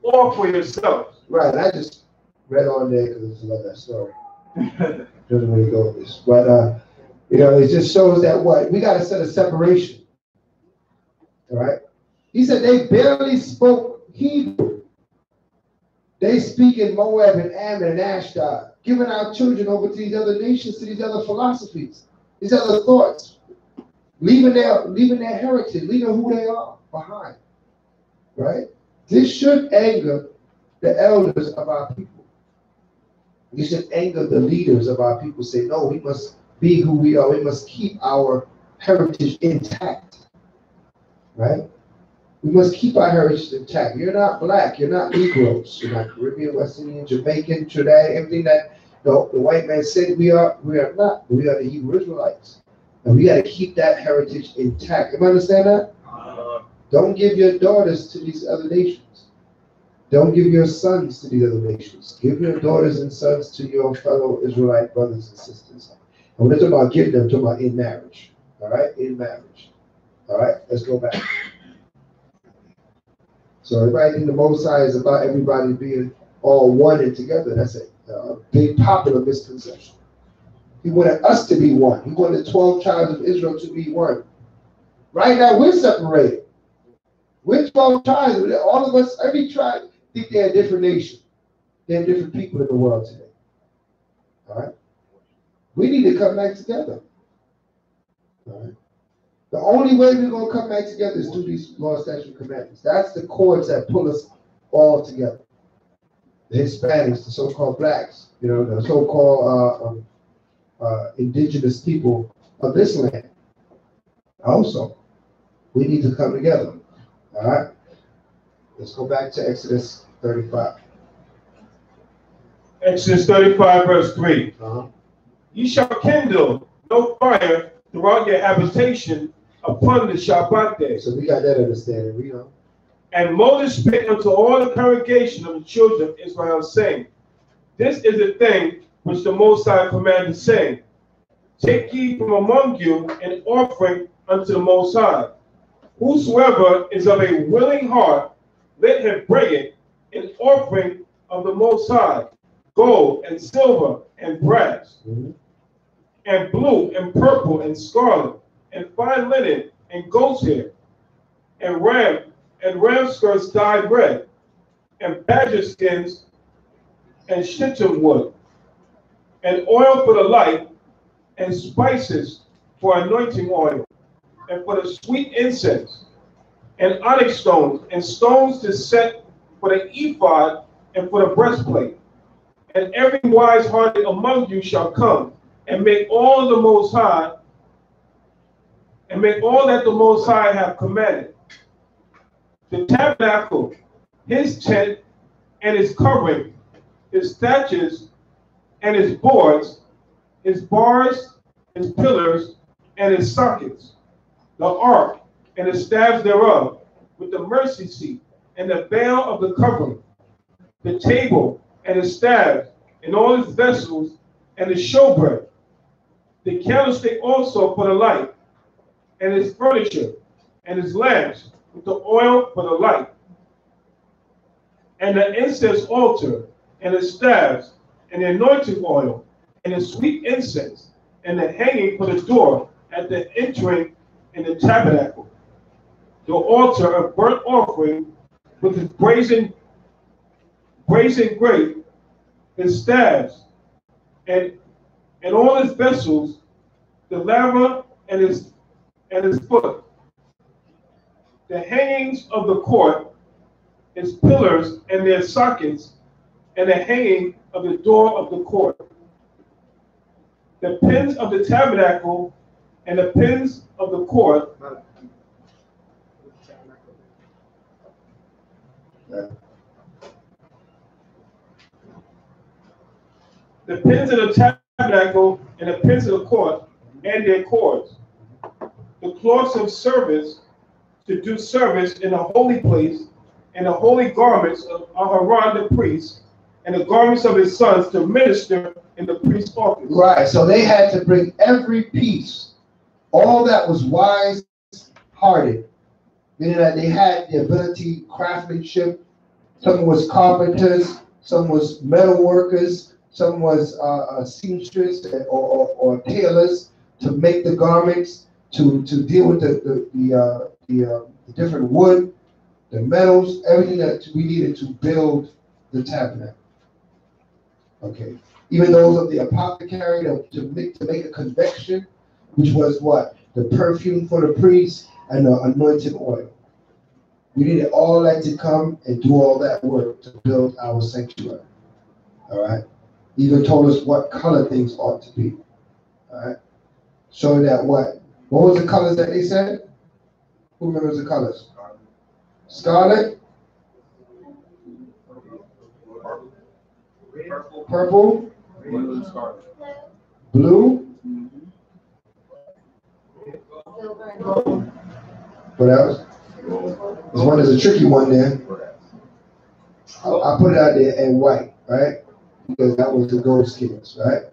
or for yourselves. Right. I just read on there because it's another story. Doesn't really go with this. But, it just shows that what? We got to set a separation. All right? He said they barely spoke Hebrew. They speak in Moab and Ammon and Ashdod, giving our children over to these other nations, to these other philosophies, these other thoughts, leaving their heritage, leaving who they are behind. Right? This should anger the elders of our people. We should anger the leaders of our people. Say, no, we must be who we are. We must keep our heritage intact. Right? We must keep our heritage intact. You're not black. You're not Negroes. You're not Caribbean, West Indian, Jamaican, Trinidad, everything that the white man said we are. We are not. We are the Hebrew Israelites. And we got to keep that heritage intact. You understand that? Don't give your daughters to these other nations. Don't give your sons to these other nations. Give your daughters and sons to your fellow Israelite brothers and sisters. And when they're talking about giving them, talking about in marriage. All right? In marriage. All right? Let's go back. So everybody think the Most High is about everybody being all one and together. That's a big popular misconception. He wanted us to be one. He wanted the 12 tribes of Israel to be one. Right now, we're separated. We're 12 tribes. All of us, every tribe, think they're a different nation. They're different people in the world today. All right? We need to come back together. All right? The only way we're going to come back together is through these law, statute, commandments. That's the cords that pull us all together. The Hispanics, the so-called blacks, the so-called indigenous people of this land. Also, we need to come together. All right? Let's go back to Exodus 35. Exodus 35, verse 3. Uh-huh. Ye shall kindle no fire throughout your habitation upon the Shabbat day. So we got that understanding. We know. And Moses spake unto all the congregation of the children of Israel, saying, This is the thing which the Most High commanded, saying, Take ye from among you an offering unto the Most High. Whosoever is of a willing heart, let him bring it, an offering of the Most High, gold and silver and brass, and blue and purple and scarlet, and fine linen and goat's hair, and ram skirts dyed red, and badger skins and shittim wood, and oil for the light, and spices for anointing oil, and for the sweet incense, and onyx stones, and stones to set for the ephod and for the breastplate. And every wise-hearted among you shall come, and make all the Most High, and make all that the Most High have commanded. The tabernacle, his tent, and his covering, his thatches, and his boards, his bars, his pillars, and his sockets, the ark, and the staves thereof, with the mercy seat, and the veil of the covering, the table, and the staves, and all his vessels, and the showbread, the candlestick also for the light, and his furniture, and his lamps, with the oil for the light, and the incense altar, and the staves, and the anointing oil, and the sweet incense, and the hanging for the door at the entering in the tabernacle, the altar of burnt offering with his brazen grate, his staves, and all his vessels, the laver and his foot, the hangings of the court, his pillars and their sockets, and the hanging of the door of the court, the pins of the tabernacle, and the pins of the court. The pins of the tabernacle and the pins of the court and their cords, the cloths of service to do service in the holy place, and the holy garments of Aharon the priest, and the garments of his sons to minister in the priest's office. Right, so they had to bring every piece, all that was wise-hearted, meaning that they had the ability, craftsmanship. Some was carpenters, some was metal workers, some was seamstress or tailors to make the garments, to deal with the different wood, the metals, everything that we needed to build the tabernacle. Okay. Even those of the apothecary to make a confection, which was what? The perfume for the priest and the anointing oil. We needed all that to come and do all that work to build our sanctuary. All right. Even told us what color things ought to be. All right. Showing that what was the colors that they said? Who remembers the colors? Scarlet, purple, blue. What else? This one is a tricky one there. I put it out there and white, right? Because that was the gold skins, right?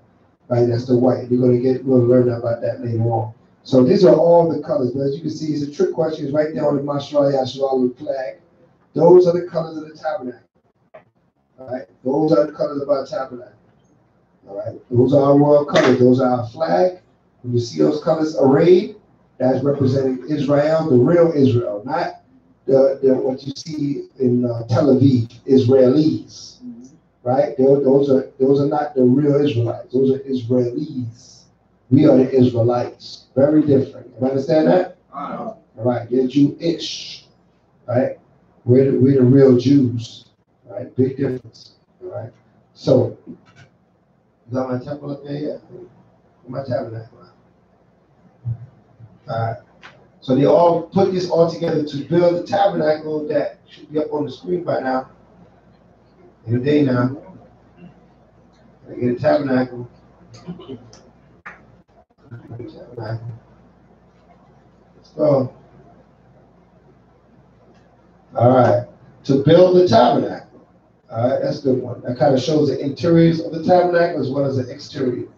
Right, that's the white. We'll learn about that later on. So these are all the colors, but as you can see, it's a trick question. It's right there on the Mashra Yashua flag. Those are the colors of the tabernacle. All right, those are the colors of our tabernacle. All right, those are our royal colors. Those are our flag. When you see those colors arrayed, that's representing Israel, the real Israel, not the what you see in Tel Aviv, Israelis, right? Those are not the real Israelites. Those are Israelis. We are the Israelites. Very different. You understand that? All right. They're Jewish, right? We're the real Jews, right? Big difference. All right. So, is that my temple up there? Yeah. My tabernacle. All right. So they all put this all together to build the tabernacle that should be up on the screen by now. In a day now. I get a tabernacle. Let's go. All right. To build the tabernacle. All right, that's a good one. That kind of shows the interiors of the tabernacle as well as the exterior.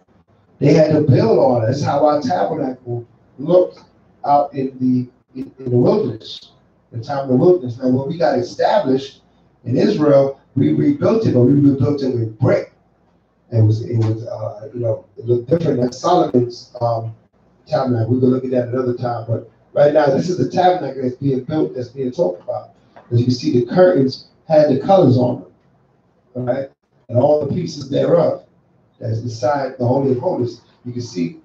They had to build all that. That's how our tabernacle looked out in the wilderness, the time of the wilderness. Now, when we got established in Israel, we rebuilt it, but we rebuilt it with brick. It looked different than Solomon's tabernacle. We can look at that another time, but right now, this is the tabernacle that's being built, that's being talked about. As you can see, the curtains had the colors on them, all right, and all the pieces thereof. That's beside the Holy of Holies. You can see,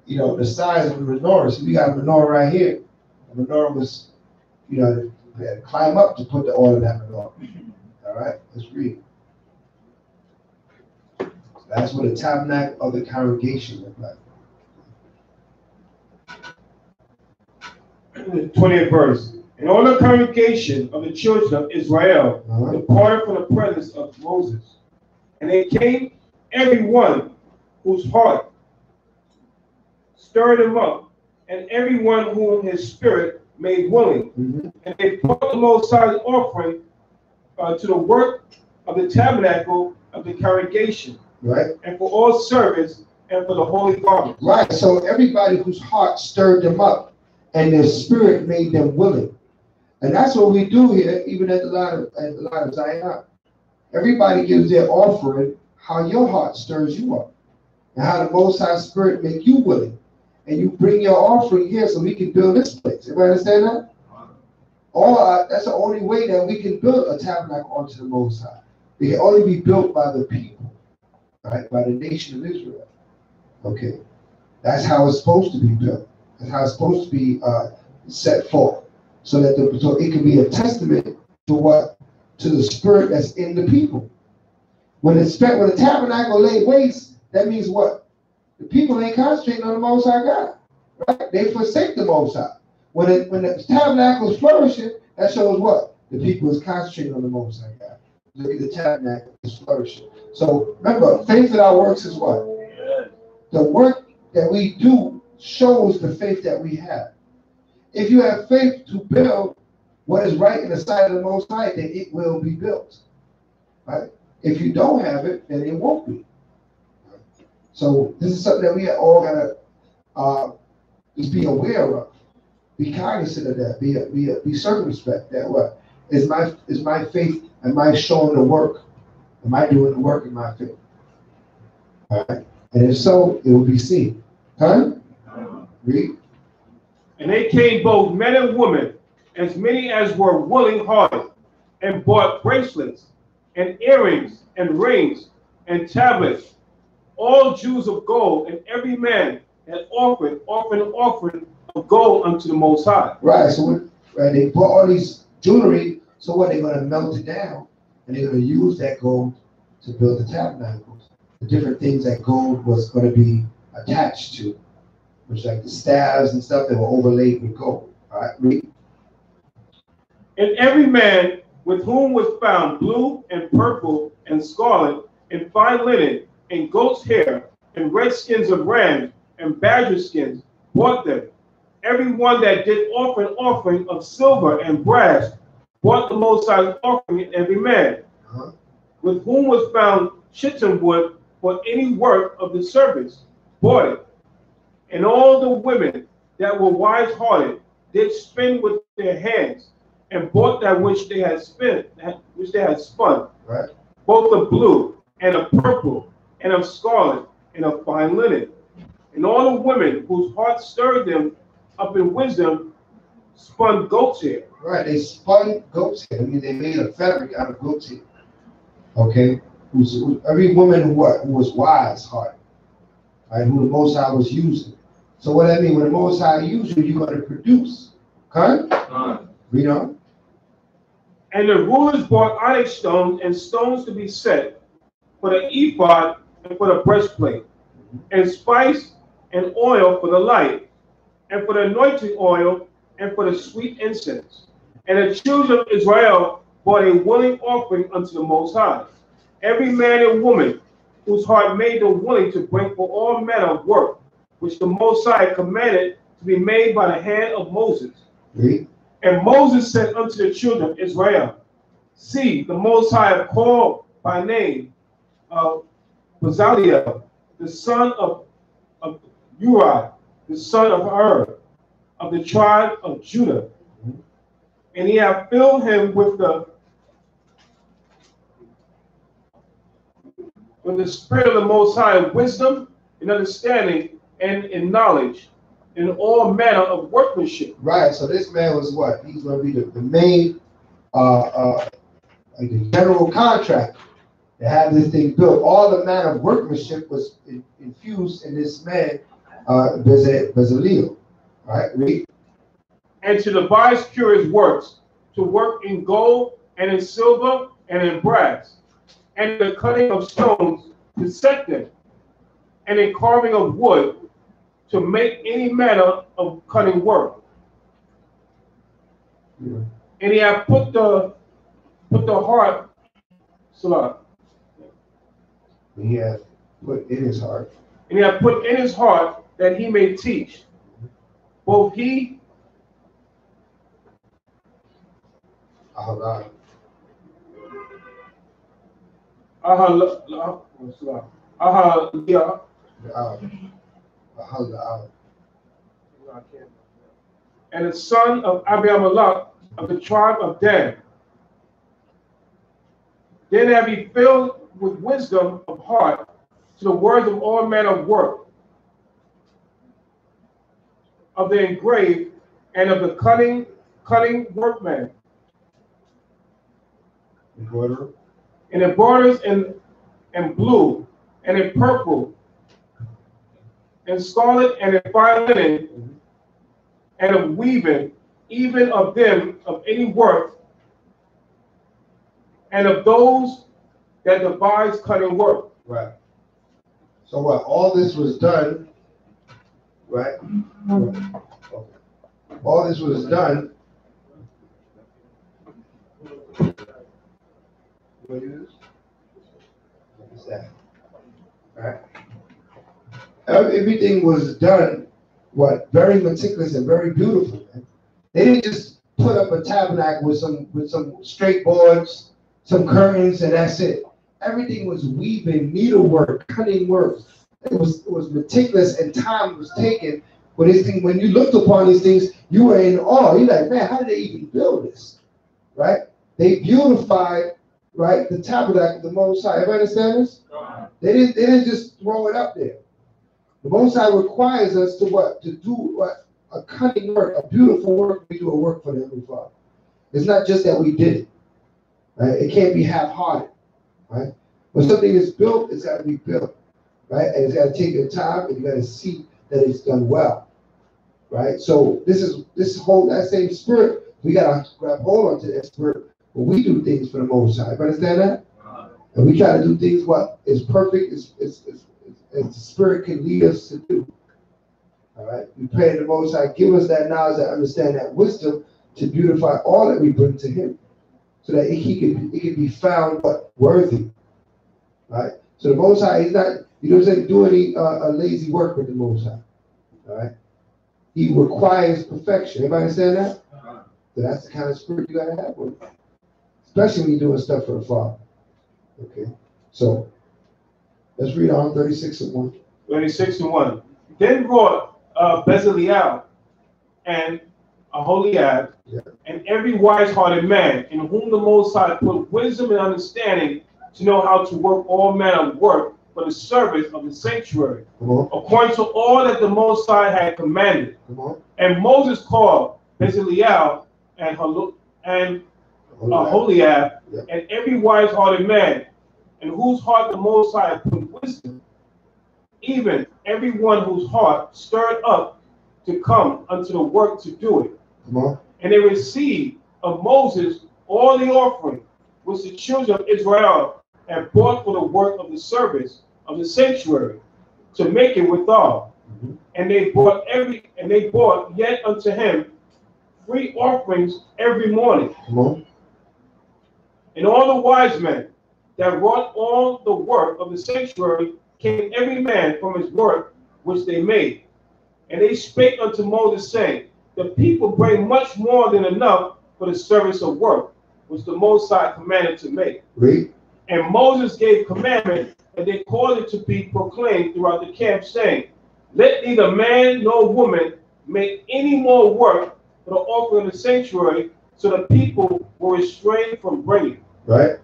the size of the menorah. So we got a menorah right here. The menorah was, they had to climb up to put the oil in that menorah. All right, let's read. So that's what the tabernacle of the congregation looked like. 20th verse. And all the congregation of the children of Israel departed from the presence of Moses. And they came, every one whose heart stirred him up, and every one whom his spirit made willing. And they brought the Most High's offering to the work of the tabernacle of the congregation, right? And for all service and for the holy garments. Right. So everybody whose heart stirred them up, and their spirit made them willing. And that's what we do here, even at the lot of Zion. Everybody gives their offering how your heart stirs you up, and how the Most High Spirit make you willing. And you bring your offering here so we can build this place. Everybody understand that? That's the only way that we can build a tabernacle onto the Most High. It can only be built by the people, right? By the nation of Israel. Okay, that's how it's supposed to be built. That's how it's supposed to be set forth, so that it can be a testament to what? To the spirit that's in the people. When the tabernacle lay waste, that means what? The people ain't concentrating on the Most High God, right? They forsake the Most High. When the tabernacle is flourishing, that shows what? The people is concentrating on the Most High God. Look at the tabernacle is flourishing. So remember, faith without works is what? The work that we do shows the faith that we have. If you have faith to build what is right in the sight of the Most High, then it will be built. Right? If you don't have it, then it won't be. So this is something that we all gotta just be aware of. Be cognizant of that. Be circumspect. That what is my faith? Am I showing the work Am I doing the work in my field? All right. And if so, it will be seen. Huh? Read. And they came both men and women, as many as were willing hearted, and bought bracelets, and earrings, and rings, and tablets, all Jews of gold, and every man had offered an offering of gold unto the Most High. Right. So right, they bought all these jewelry. So what? They're going to melt it down, and they're going to use that gold to build the tabernacles. The different things that gold was going to be attached to, which like the staves and stuff that were overlaid with gold. All right. Read. And every man with whom was found blue and purple and scarlet and fine linen and goat's hair and red skins of rams and badger skins bought them. Every one that did offer an offering of silver and brass bought the Most High's offering in every man. With whom was found shittim wood for any work of the service bought it. And all the women that were wise-hearted did spin with their hands, and bought that which they had spun, Right. both of blue and of purple and of scarlet and of fine linen. And all the women whose hearts stirred them up in wisdom spun goat's hair. Right. They spun goat's hair. I mean, they made a fabric out of goat's hair. Okay. Every woman who was wise hearted, right? Who the Most High was using. So what that mean? When the Most High uses you, you're going to produce. Okay. Read on. And the rulers brought onyx stones and stones to be set for the ephod and for the breastplate, and spice and oil for the light, and for the anointing oil, and for the sweet incense. And the children of Israel brought a willing offering unto the Most High, every man and woman whose heart made them willing to bring for all manner of work, which the Most High commanded to be made by the hand of Moses. Read. And Moses said unto the children of Israel, see, the Most High have called by name Bezaleel, the son of Uri, the son of Hur, of the tribe of Judah. And he hath filled him with the spirit of the Most High, wisdom and understanding and in knowledge, in all manner of workmanship. Right. So this man was what? He's going to be the main, like the general contractor to have this thing built. All the manner of workmanship was infused in this man, Bezaleel. Right. Read. And to devise curious works, to work in gold and in silver and in brass, and the cutting of stones to set them, and in carving of wood to make any manner of cutting work. Yeah. And he hath put the heart, Salah. He had put in his heart. And he hath put in his heart that he may teach, both he and the son of Abiamelech of the tribe of Dan. Then have he filled with wisdom of heart to the words of all manner of work, of the engraved and of the cutting workman. Embroiderer. And embroiders in blue and in purple and scarlet and in fine linen and of weaving, even of them of any worth, and of those that devise cutting work. Right. So what? All this was done, right? Okay. All this was done. What is this? What's that? All right. Everything was done, what? Very meticulous and very beautiful. Man. They didn't just put up a tabernacle with some straight boards, some curtains, and that's it. Everything was weaving, needlework, cutting work. It was meticulous, and time was taken for this thing. When you looked upon these things, you were in awe. You're like, man, how did they even build this? Right? They beautified right? The tabernacle of the Most High. Everybody understand this? They didn't just throw it up there. The Most High requires us to what? To do what? A cunning work, a beautiful work. We do a work for the Heavenly Father. It's not just that we did it. Right? It can't be half-hearted. Right? When something is built, it's got to be built. Right? And it's got to take your time, and you got to see that it's done well. Right? So that same spirit, we got to grab hold onto that spirit when we do things for the Most High. You understand that? And we try to do things what is perfect, as the Spirit can lead us to do. All right. We pray to the Most High, give us that knowledge, that understand, that wisdom to beautify all that we bring to Him, so that it can be found what worthy. Right. So the Most High is not, you know, saying do any lazy work with the Most High. All right. He requires perfection. Everybody understand that? So that's the kind of spirit you gotta have with him. Especially when you're doing stuff for the Father. Okay, so let's read on 36:1. 36:1. Then brought Bezaleel and Aholiab, and every wise-hearted man in whom the Most High put wisdom and understanding to know how to work all manner of work for the service of the sanctuary, according to all that the Most High had commanded. And Moses called Bezaleel and Aholiab, and every wise-hearted man in whose heart the Most High put wisdom, even every one whose heart stirred up to come unto the work to do it. And they received of Moses all the offering which the children of Israel had brought for the work of the service of the sanctuary, to make it withal. And they brought yet unto him free offerings every morning. And all the wise men that wrought all the work of the sanctuary came every man from his work which they made. And they spake unto Moses, saying, the people bring much more than enough for the service of work, which the Most High commanded to make. Read. And Moses gave commandment, and they caused it to be proclaimed throughout the camp, saying, let neither man nor woman make any more work for the offering of the sanctuary. So the people were restrained from bringing. Right.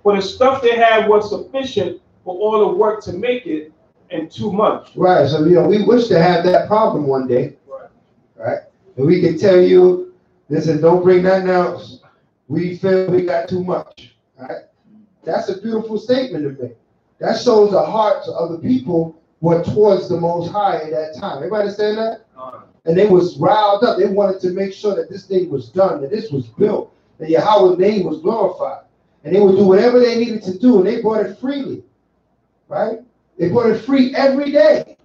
For the stuff they had was sufficient for all the work to make it, and too much. Right. So, you know, we wish to have that problem one day. Right. And we can tell you, listen, don't bring nothing else. We feel we got too much. Right. That's a beautiful statement to make. That shows the hearts of the people were towards the Most High at that time. Everybody understand that? And they was riled up. They wanted to make sure that this thing was done, that this was built, that Yahweh's name was glorified. And they would do whatever they needed to do, and they brought it freely. Right? They brought it free every day.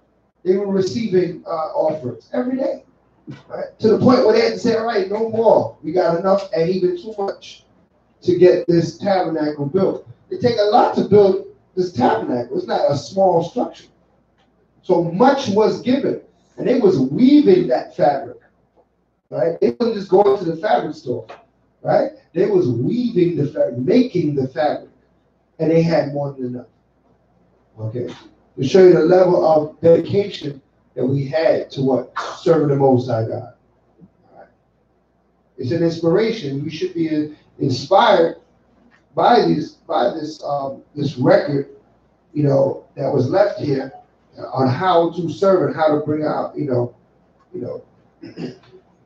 They were receiving offerings every day. Right? To the point where they had to say, all right, no more. We got enough and even too much to get this tabernacle built. It take a lot to build this tabernacle. It's not a small structure. So much was given. And they was weaving that fabric. Right? They wasn't just going to the fabric store. Right? They was weaving the fabric, making the fabric. And they had more than enough. Okay? To show you the level of dedication that we had to what? Serving the Most High God. Right? It's an inspiration. We should be inspired by this record, you know, that was left here on how to serve and how to bring out, you know,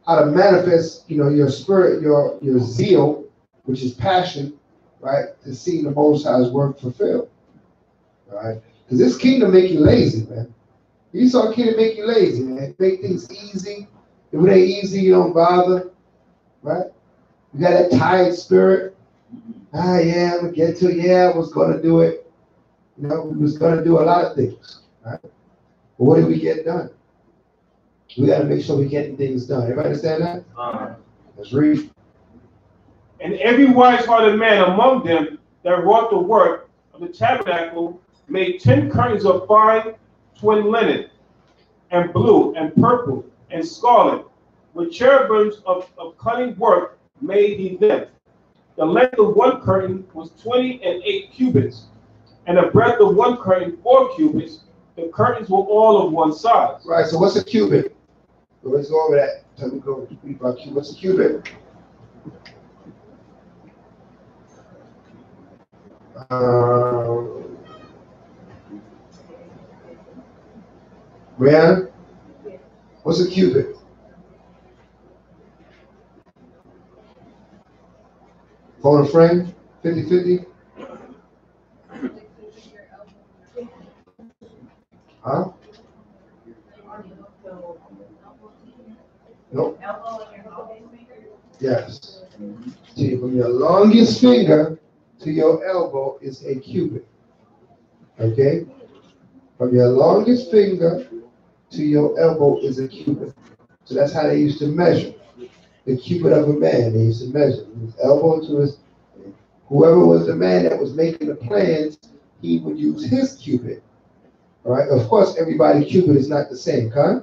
how to manifest, you know, your spirit, your zeal, which is passion, right, to see the Most High's work fulfilled. All right? Because this kingdom make you lazy, man. Esau kingdom make you lazy, man. Make things easy. If it ain't easy, you don't bother, right? You got that tired spirit. Yeah, I'm gonna get to it. Yeah, I was gonna do it. You know, we was gonna do a lot of things, right? But what did we get done? We got to make sure we're getting things done. Everybody understand that? Let's read. And every wise-hearted man among them that wrought the work of the tabernacle made 10 curtains of fine twin linen, and blue, and purple, and scarlet, with cherubims of cunning work made he them. The length of one curtain was 28 cubits, and the breadth of one curtain 4 cubits. The curtains were all of one size. Right, so what's a cubit? So let's go over that. What's a cubit? Brianna, what's a cubit? Phone a friend, 50-50? Huh? Nope. Yes. See, from your longest finger to your elbow is a cubit. Okay? From your longest finger to your elbow is a cubit. So that's how they used to measure. The cubit of a man, they used to measure. His elbow to his, whoever was the man that was making the plans, he would use his cubit. All right? Of course, everybody's cubit is not the same, huh?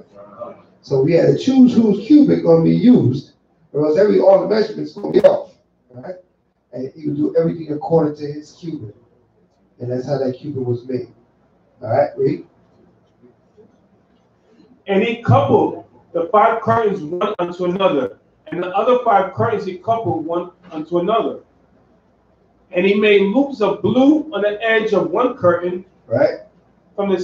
So we had to choose whose cubit going to be used, or else all the measurements going to be off. All right? And he would do everything according to his cubit. And that's how that cubit was made. All right, read. And he coupled the 5 curtains one unto another, and the other 5 curtains he coupled one unto another. And he made loops of blue on the edge of one curtain, right, from the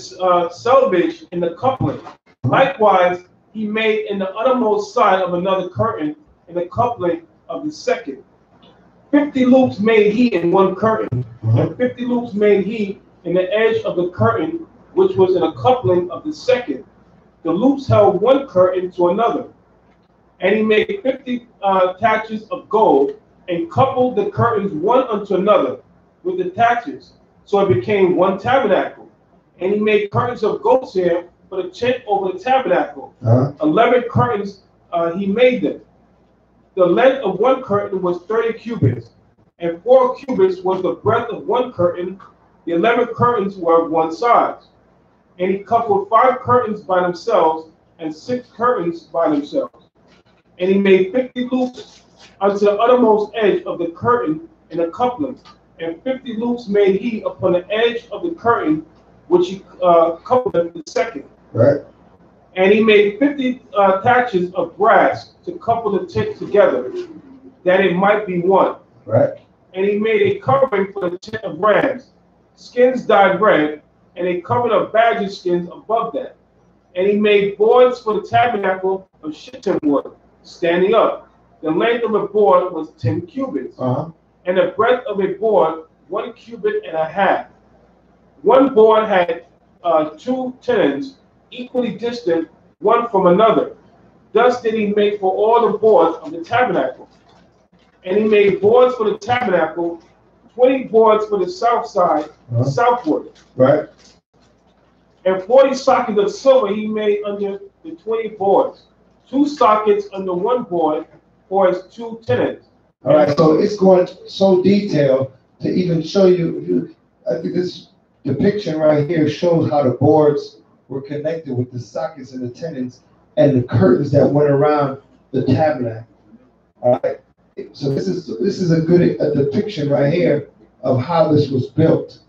selvage in the coupling. Likewise, he made in the uttermost side of another curtain in the coupling of the second. 50 loops made he in one curtain, and 50 loops made he in the edge of the curtain, which was in a coupling of the second. The loops held one curtain to another. And he made 50 taches of gold, and coupled the curtains one unto another with the taches. So it became one tabernacle. And he made curtains of goat's hair for the tent over the tabernacle. 11 curtains he made them. The length of one curtain was 30 cubits, and 4 cubits was the breadth of one curtain. The 11 curtains were of one size. And he coupled 5 curtains by themselves, and 6 curtains by themselves. And he made 50 loops unto the uttermost edge of the curtain in a coupling, and 50 loops made he upon the edge of the curtain, which he coupled in the second. Right. And he made 50 taches of brass to couple the tent together, that it might be one. Right. And he made a covering for the tent of rams, skins dyed red, and a covering of badger skins above that. And he made boards for the tabernacle of shittim wood, standing up. The length of a board was 10 cubits, and the breadth of a board 1 cubit and a half. One board had 2 tenons, equally distant one from another. Thus did he make for all the boards of the tabernacle. And he made boards for the tabernacle, 20 boards for the south side, southward. Right. And 40 sockets of silver he made under the 20 boards. 2 sockets under one board for his 2 tenons. All right, so it's going so detailed to even show you. I think this depiction right here shows how the boards were connected with the sockets and the tenons and the curtains that went around the tabernacle. All right, so this is a good depiction right here of how this was built.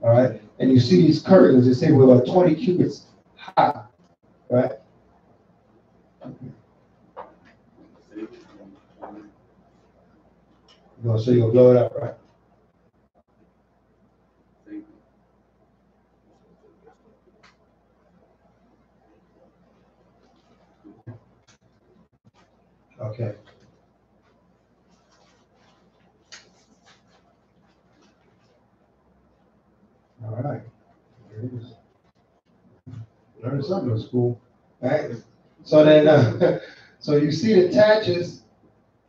All right, and you see these curtains. They say we're about 20 cubits high. Right. So you're gonna blow it up, right? Okay. All right. There it is. Learn something in school, right? So then, so you see the taches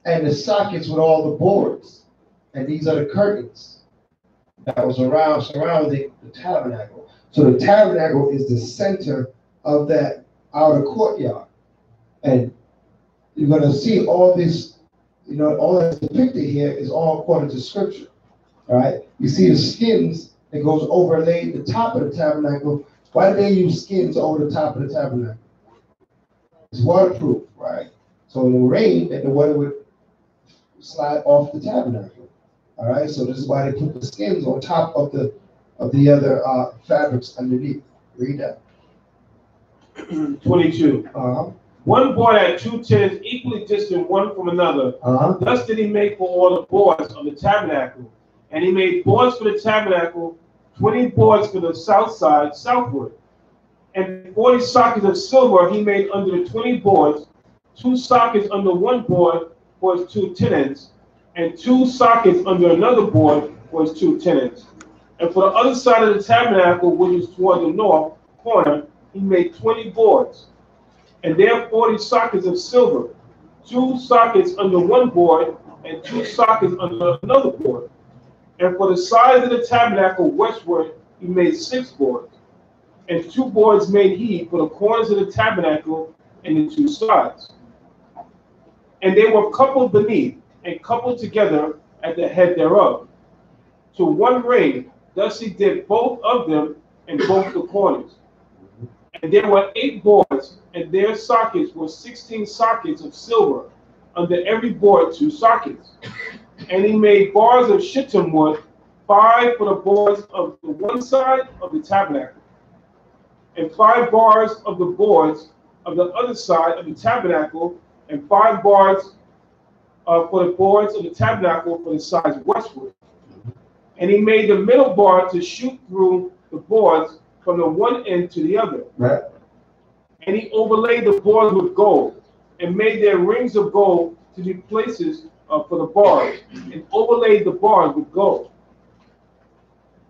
and the sockets with all the boards, and these are the curtains that was surrounding the tabernacle. So the tabernacle is the center of that outer courtyard, and you're going to see all this, all that's depicted here is all according to scripture. All right, you see the skins that goes overlaid the top of the tabernacle. Why do they use skins over the top of the tabernacle? It's waterproof, right? So in the rain, and the water would slide off the tabernacle. All right, so this is why they put the skins on top of the other fabrics underneath. Read that. 22. One board had 2 tenons equally distant one from another. Thus did he make for all the boards of the tabernacle. And he made boards for the tabernacle, 20 boards for the south side, southward. And 40 sockets of silver he made under the 20 boards, 2 sockets under one board for its 2 tenons, and 2 sockets under another board for its 2 tenons. And for the other side of the tabernacle, which is toward the north corner, he made 20 boards. And there 40 sockets of silver, 2 sockets under one board, and 2 sockets under another board. And for the sides of the tabernacle westward, he made 6 boards. And 2 boards made he for the corners of the tabernacle and the 2 sides. And they were coupled beneath, and coupled together at the head thereof, to one ring. Thus he did both of them in both the corners. And there were 8 boards, and their sockets were 16 sockets of silver, under every board 2 sockets. And he made bars of shittim wood, 5 for the boards of the one side of the tabernacle, and 5 bars of the boards of the other side of the tabernacle, and 5 bars for the boards of the tabernacle for the sides westward. And he made the middle bar to shoot through the boards from the one end to the other. Right. And he overlaid the boards with gold, and made their rings of gold to be places for the bars, and overlaid the bars with gold.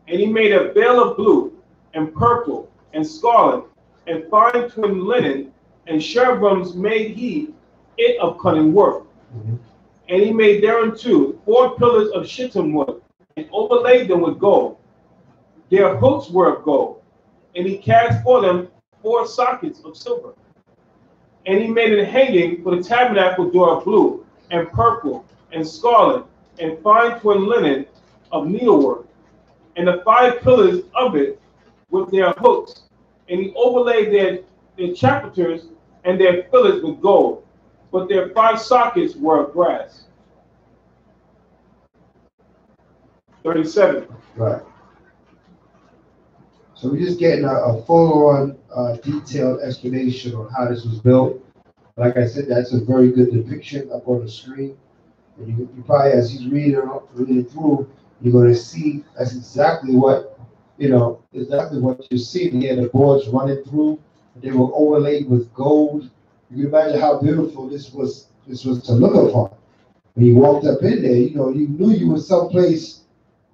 And he made a veil of blue, and purple, and scarlet, and fine twined linen, and cherubims made he it of cunning work. And he made thereunto 4 pillars of shittim wood, and overlaid them with gold. Their hooks were of gold, and he cast for them 4 sockets of silver. And he made a hanging for the tabernacle door of blue, and purple, and scarlet, and fine twined linen of needlework, and the 5 pillars of it with their hooks. And he overlaid their chapiters and their pillars with gold, but their 5 sockets were of brass. 37. Right. So we're just getting a full-on, detailed explanation on how this was built. Like I said, that's a very good depiction up on the screen. And you probably, as he's reading through, you're going to see that's exactly what, exactly what you see. He had the boards running through. They were overlaid with gold. You can imagine how beautiful this was to look upon. When you walked up in there, you knew you were someplace,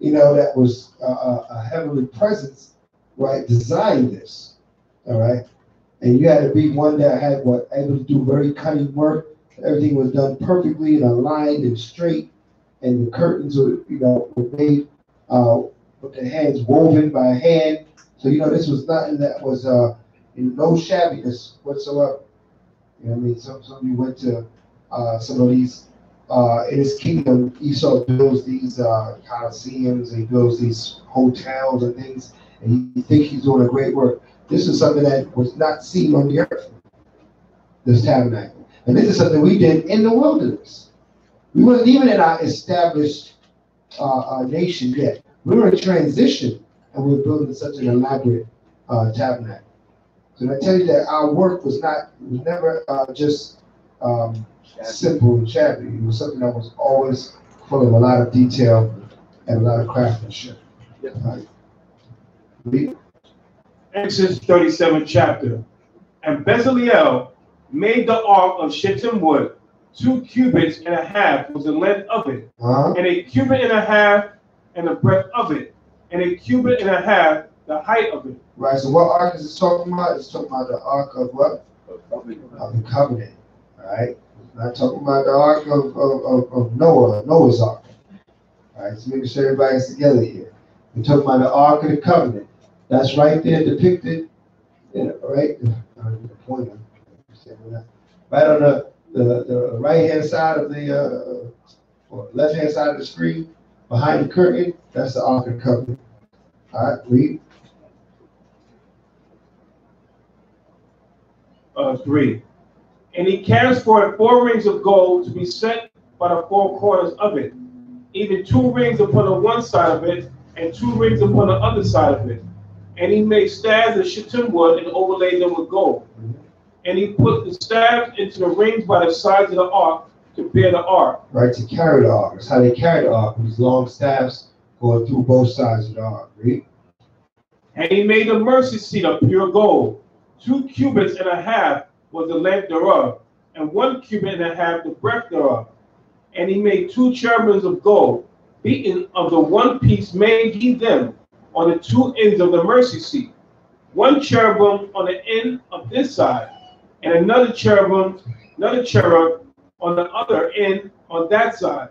that was a heavenly presence, right, designed this, all right? And you had to be one that had able to do very cunning work. Everything was done perfectly and aligned and straight, and the curtains were, were made with the hands woven by hand. So, this was nothing that was no shabbiness whatsoever. You know what I mean? Some of you went to some of these, in his kingdom, Esau builds these coliseums, and he builds these hotels and things, and you think he's doing a great work. This is something that was not seen on the earth, this tabernacle. And this is something we did in the wilderness. We wasn't even in our established nation yet. We were in transition, and we were building such an elaborate tabernacle. So I tell you that our work was never just simple and shabby. It was something that was always full of a lot of detail and a lot of craftsmanship. Yeah. Right. Read. Exodus 37 chapter. And Bezaleel made the ark of shittim wood. 2 cubits and a half was the length of it, and a cubit and a half and the breadth of it, and a cubit and a half the height of it. Right, so what ark is it talking about? It's talking about the ark of what? Of the covenant. All right? It's not talking about the ark of Noah, Noah's ark. All right, so making sure everybody's together here. We're talking about the ark of the covenant. That's right there depicted, right? Right on the right-hand side of the, or left-hand side of the screen, behind the curtain, that's the ark of the covenant. All right, read. 3. And he cast for it 4 rings of gold to be set by the 4 corners of it, even 2 rings upon the one side of it, and 2 rings upon the other side of it. And he made staves of shittim wood and overlaid them with gold. And he put the staves into the rings by the sides of the ark to bear the ark. Right, to carry the ark. That's how they carried the ark, with these long staves going through both sides of the ark. Read. And he made the mercy seat of pure gold. 2 cubits and a half was the length thereof, and 1 cubit and a half the breadth thereof. And he made 2 cherubims of gold, beaten of the one piece made he them on the 2 ends of the mercy seat. 1 cherubim on the end of this side, and another cherub on the other end on that side.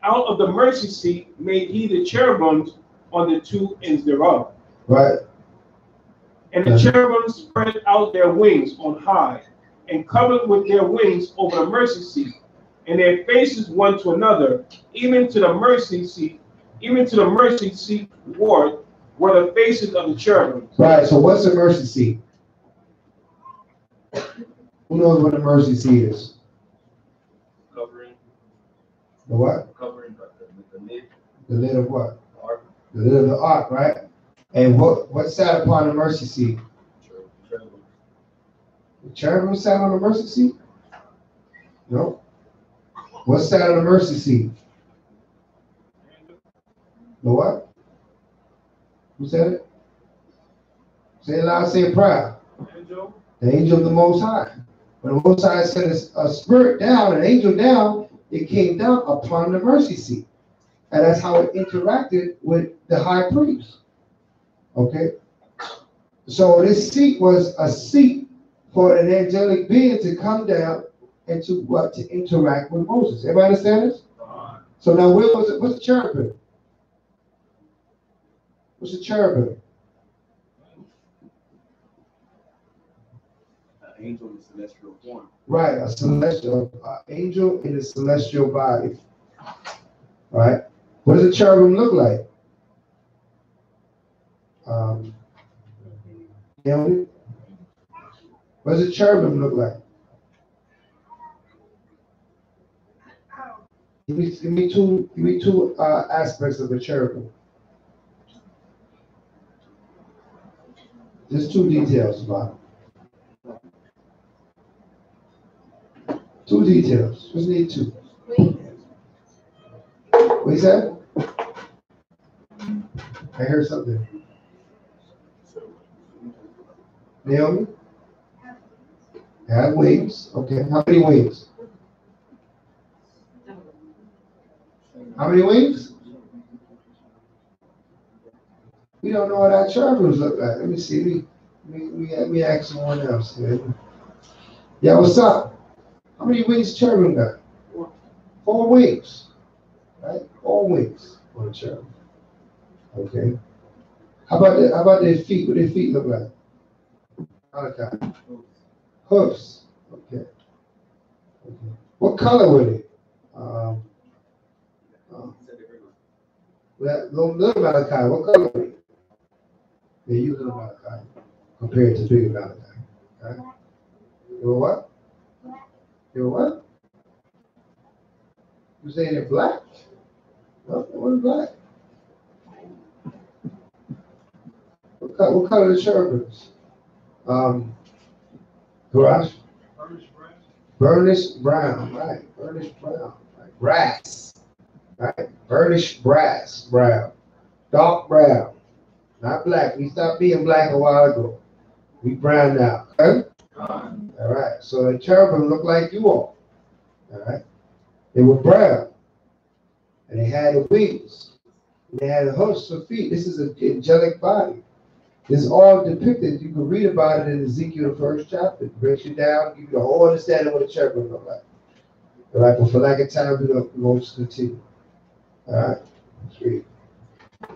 Out of the mercy seat made he the cherubims on the 2 ends thereof. Right. And the cherubims spread out their wings on high, and covered with their wings over the mercy seat, and their faces one to another, even to the mercy seat ward were the faces of the cherubims. Right. So what's the mercy seat? Who knows what the mercy seat is? Covering. The what? Covering the lid. The lid of what? The ark. The lid of the ark, right? And what sat upon the mercy seat? Cherubim. The cherubim sat on the mercy seat? No. What sat on the mercy seat? The what? Who said it? Say it loud, say it proud. Angel. The angel of the Most High. When the Most High sent a spirit down, an angel down, it came down upon the mercy seat. And that's how it interacted with the high priest. Okay? So this seat was a seat for an angelic being to come down and to what? To interact with Moses. Everybody understand this? So now what's the cherubim? What's the cherubim? Angel in celestial form. Right, a celestial angel in a celestial body. Right? What does a cherubim look like? What does a cherubim look like? Give me two aspects of a cherubim. Just 2 details about it. 2 details. Just need 2. What you said? I heard something. Naomi? Have wings. Okay. How many wings? How many wings? We don't know what our cherubims look like. Let me see. Let me ask someone else. Man. Yeah, what's up? How many wings cherubim got? 4 wings. Right? 4 wings on a cherubim. Okay. How about their feet? What do their feet look like? Malachi. Hoofs. Okay. What color were they? Little Malachi, what color were they? Yeah, you little Malachi compared to bigger Malachi. Right? They were what? They were what? You saying they're black? No, they weren't black. What color are the cherubims? Garage? Burnished brown, right? Burnished brown, right? Brass, right? Burnished brass, brown, dark brown, not black. We stopped being black a while ago. We brown now. Okay? All right. So the cherubim looked like you all. All right. They were brown, and they had the wings. And they had the hoofs for feet. This is an angelic body. This is all depicted. You can read about it in Ezekiel, the 1st chapter. It breaks you down, give you the whole understanding of what a cherubim look like. All right, but for lack of time, we won't just continue. All right, let's read.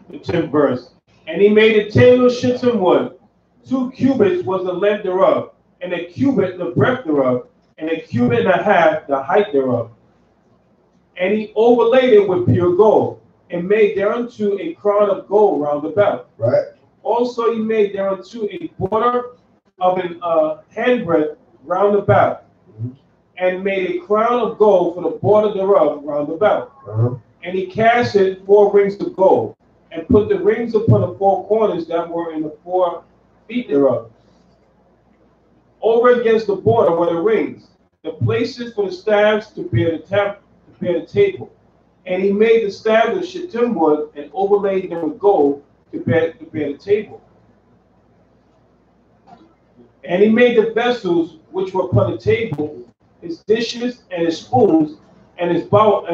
The 10th verse. And he made a table of shittim wood. 2 cubits was the length thereof, and a cubit the breadth thereof, and a cubit and a half the height thereof. And he overlaid it with pure gold, and made thereunto a crown of gold round about. Right. Also he made thereunto a border of an handbreadth round about, and made a crown of gold for the border thereof round about. And he cast it 4 rings of gold, and put the rings upon the 4 corners that were in the 4 feet thereof. Over against the border were the rings, the places for the staves to bear the table, And he made the staves of shittim wood and overlaid them with gold to bear the table. And he made the vessels which were upon the table, his dishes and his spoons and his bowls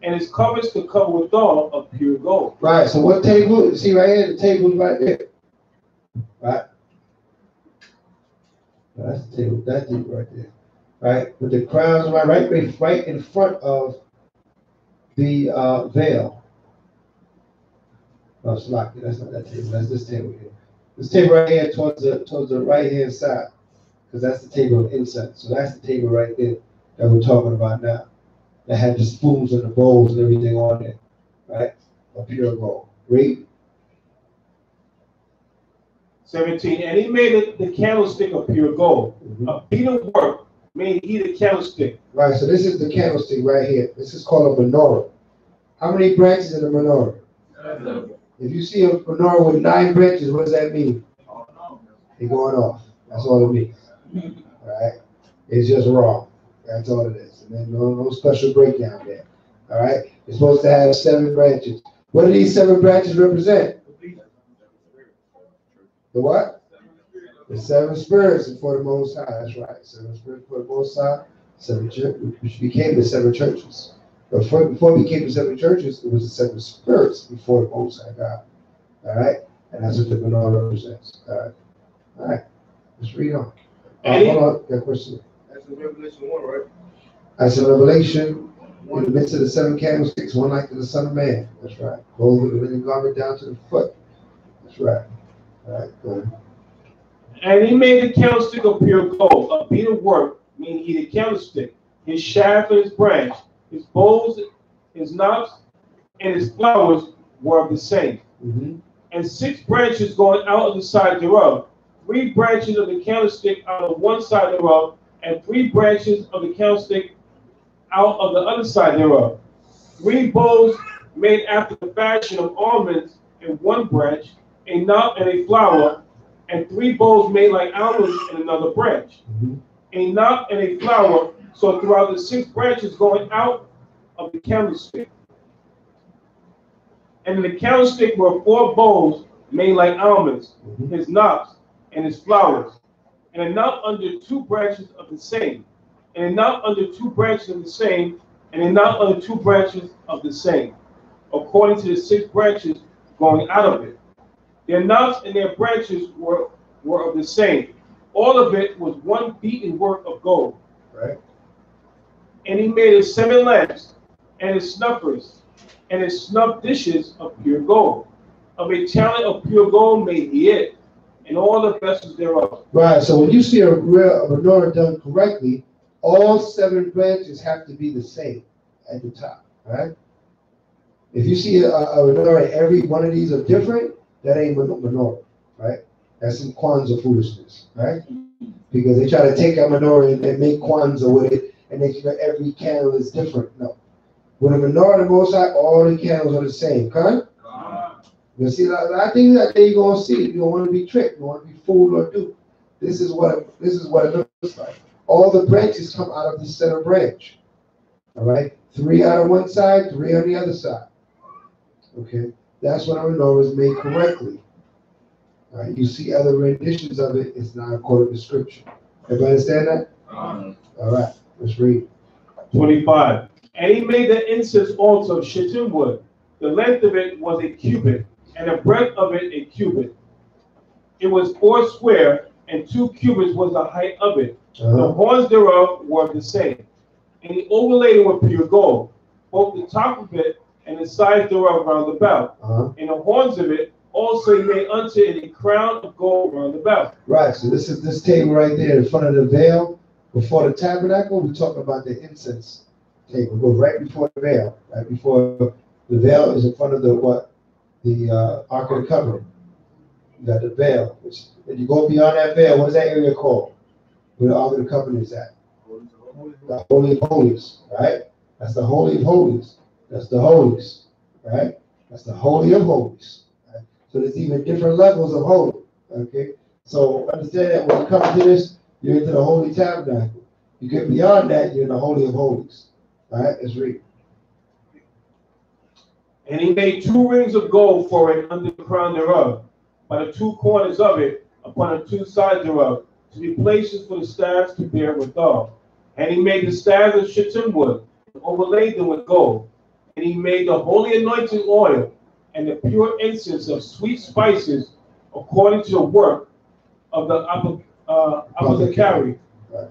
and his covers to cover withal of pure gold. Right. So what table? You see right here, the table's right there. Right. That's the table. That table right there. Right. With the crowns right in front of the veil. No, it's not. That's not that table. That's this table here. This table right here towards the right hand side, because that's the table of incense. So that's the table right there that we're talking about now. That had the spoons and the bowls and everything on it, right? Of pure gold. Read. 17. And he made the candlestick of pure gold. A bead of work made he the candlestick. Right. So this is the candlestick right here. This is called a menorah. How many branches in a menorah? If you see a menorah with 9 branches, what does that mean? They're going off. That's all it means. All right? It's just wrong. That's all it is. And then no special breakdown there. All right? It's supposed to have 7 branches. What do these 7 branches represent? The what? The 7 spirits before the Most High. That's right. 7 spirits before the Most High. 7 churches, which became the 7 churches. But before it became the 7 churches, it was the 7 spirits before the Most High God. All right? And that's what the menorah represents. All right? All right. Let's read on. Hold on. Got a question? That's in Revelation 1, right? That's in Revelation, in the midst of the 7 candlesticks, one like to the Son of Man. That's right. Clothed with a linen garment down to the foot. That's right. All right, go ahead. And he made the candlestick of pure gold, a bead of work, meaning he the candlestick, his shaft and his branch, his bowls, his knobs, and his flowers were of the same. And 6 branches going out of the side thereof, 3 branches of the candlestick out of one side thereof, and 3 branches of the candlestick out of the other side thereof. 3 bowls made after the fashion of almonds in one branch, a knob and a flower, and 3 bowls made like almonds in another branch. A knob and a flower, so throughout the 6 branches going out of the candlestick. And in the candlestick were 4 bowls made like almonds, his knobs and his flowers, and a knob under 2 branches of the same, and a knob under 2 branches of the same, and a knob under 2 branches of the same, according to the 6 branches going out of it. Their knobs and their branches were of the same. All of it was one beaten work of gold. Right. And he made his 7 lamps, and his snuffers, and his snuff dishes of pure gold. Of a talent of pure gold made he it, and all the vessels thereof. Right. So when you see a menorah done correctly, all 7 branches have to be the same at the top. Right. If you see a menorah, every one of these are different, that ain't menorah. Right. That's some Kwanzaa foolishness. Right. Because they try to take a menorah and make Kwanzaa with it, and they think every candle is different. No. With a menorah, the Most High, all the candles are the same. Correct? You see, I think that you're gonna see. You don't want to be tricked. You don't want to be fooled or duped. This is what it looks like. All the branches come out of the center branch. All right, 3 out of one side, 3 on the other side. Okay, that's when a menorah is made correctly. All right, you see other renditions of it. It's not according to Scripture. Everybody understand that? All right, let's read. 25. And he made the incense altar of shittim wood. The length of it was a cubit, and the breadth of it a cubit. It was 4 square, and 2 cubits was the height of it. The horns thereof were the same. And he overlaid it with pure gold, both the top of it and the sides thereof round about. And the horns of it also he made unto it a crown of gold round about. Right, so this is this table right there in front of the veil before the tabernacle. We talk about the incense table. Go right before the veil, right before the veil is in front of the Ark of the Covenant. You got the veil. If you go beyond that veil, what is that area called? Where the Ark of the Covenant is at? The Holy of Holies, right? That's the Holy of Holies. That's the Holies, right? That's the Holy of Holies. Right? So there's even different levels of holy, okay? So understand that when you come to this, you're into the Holy Tabernacle. You get beyond that, you're in the Holy of Holies. All right, let's read. And he made 2 rings of gold for it under the crown thereof, by the 2 corners of it, upon the 2 sides thereof, to be places for the staves to bear withal. And he made the staves of shittim wood, and overlaid them with gold. And he made the holy anointing oil, and the pure incense of sweet spices, according to the work of the apothecary. Right.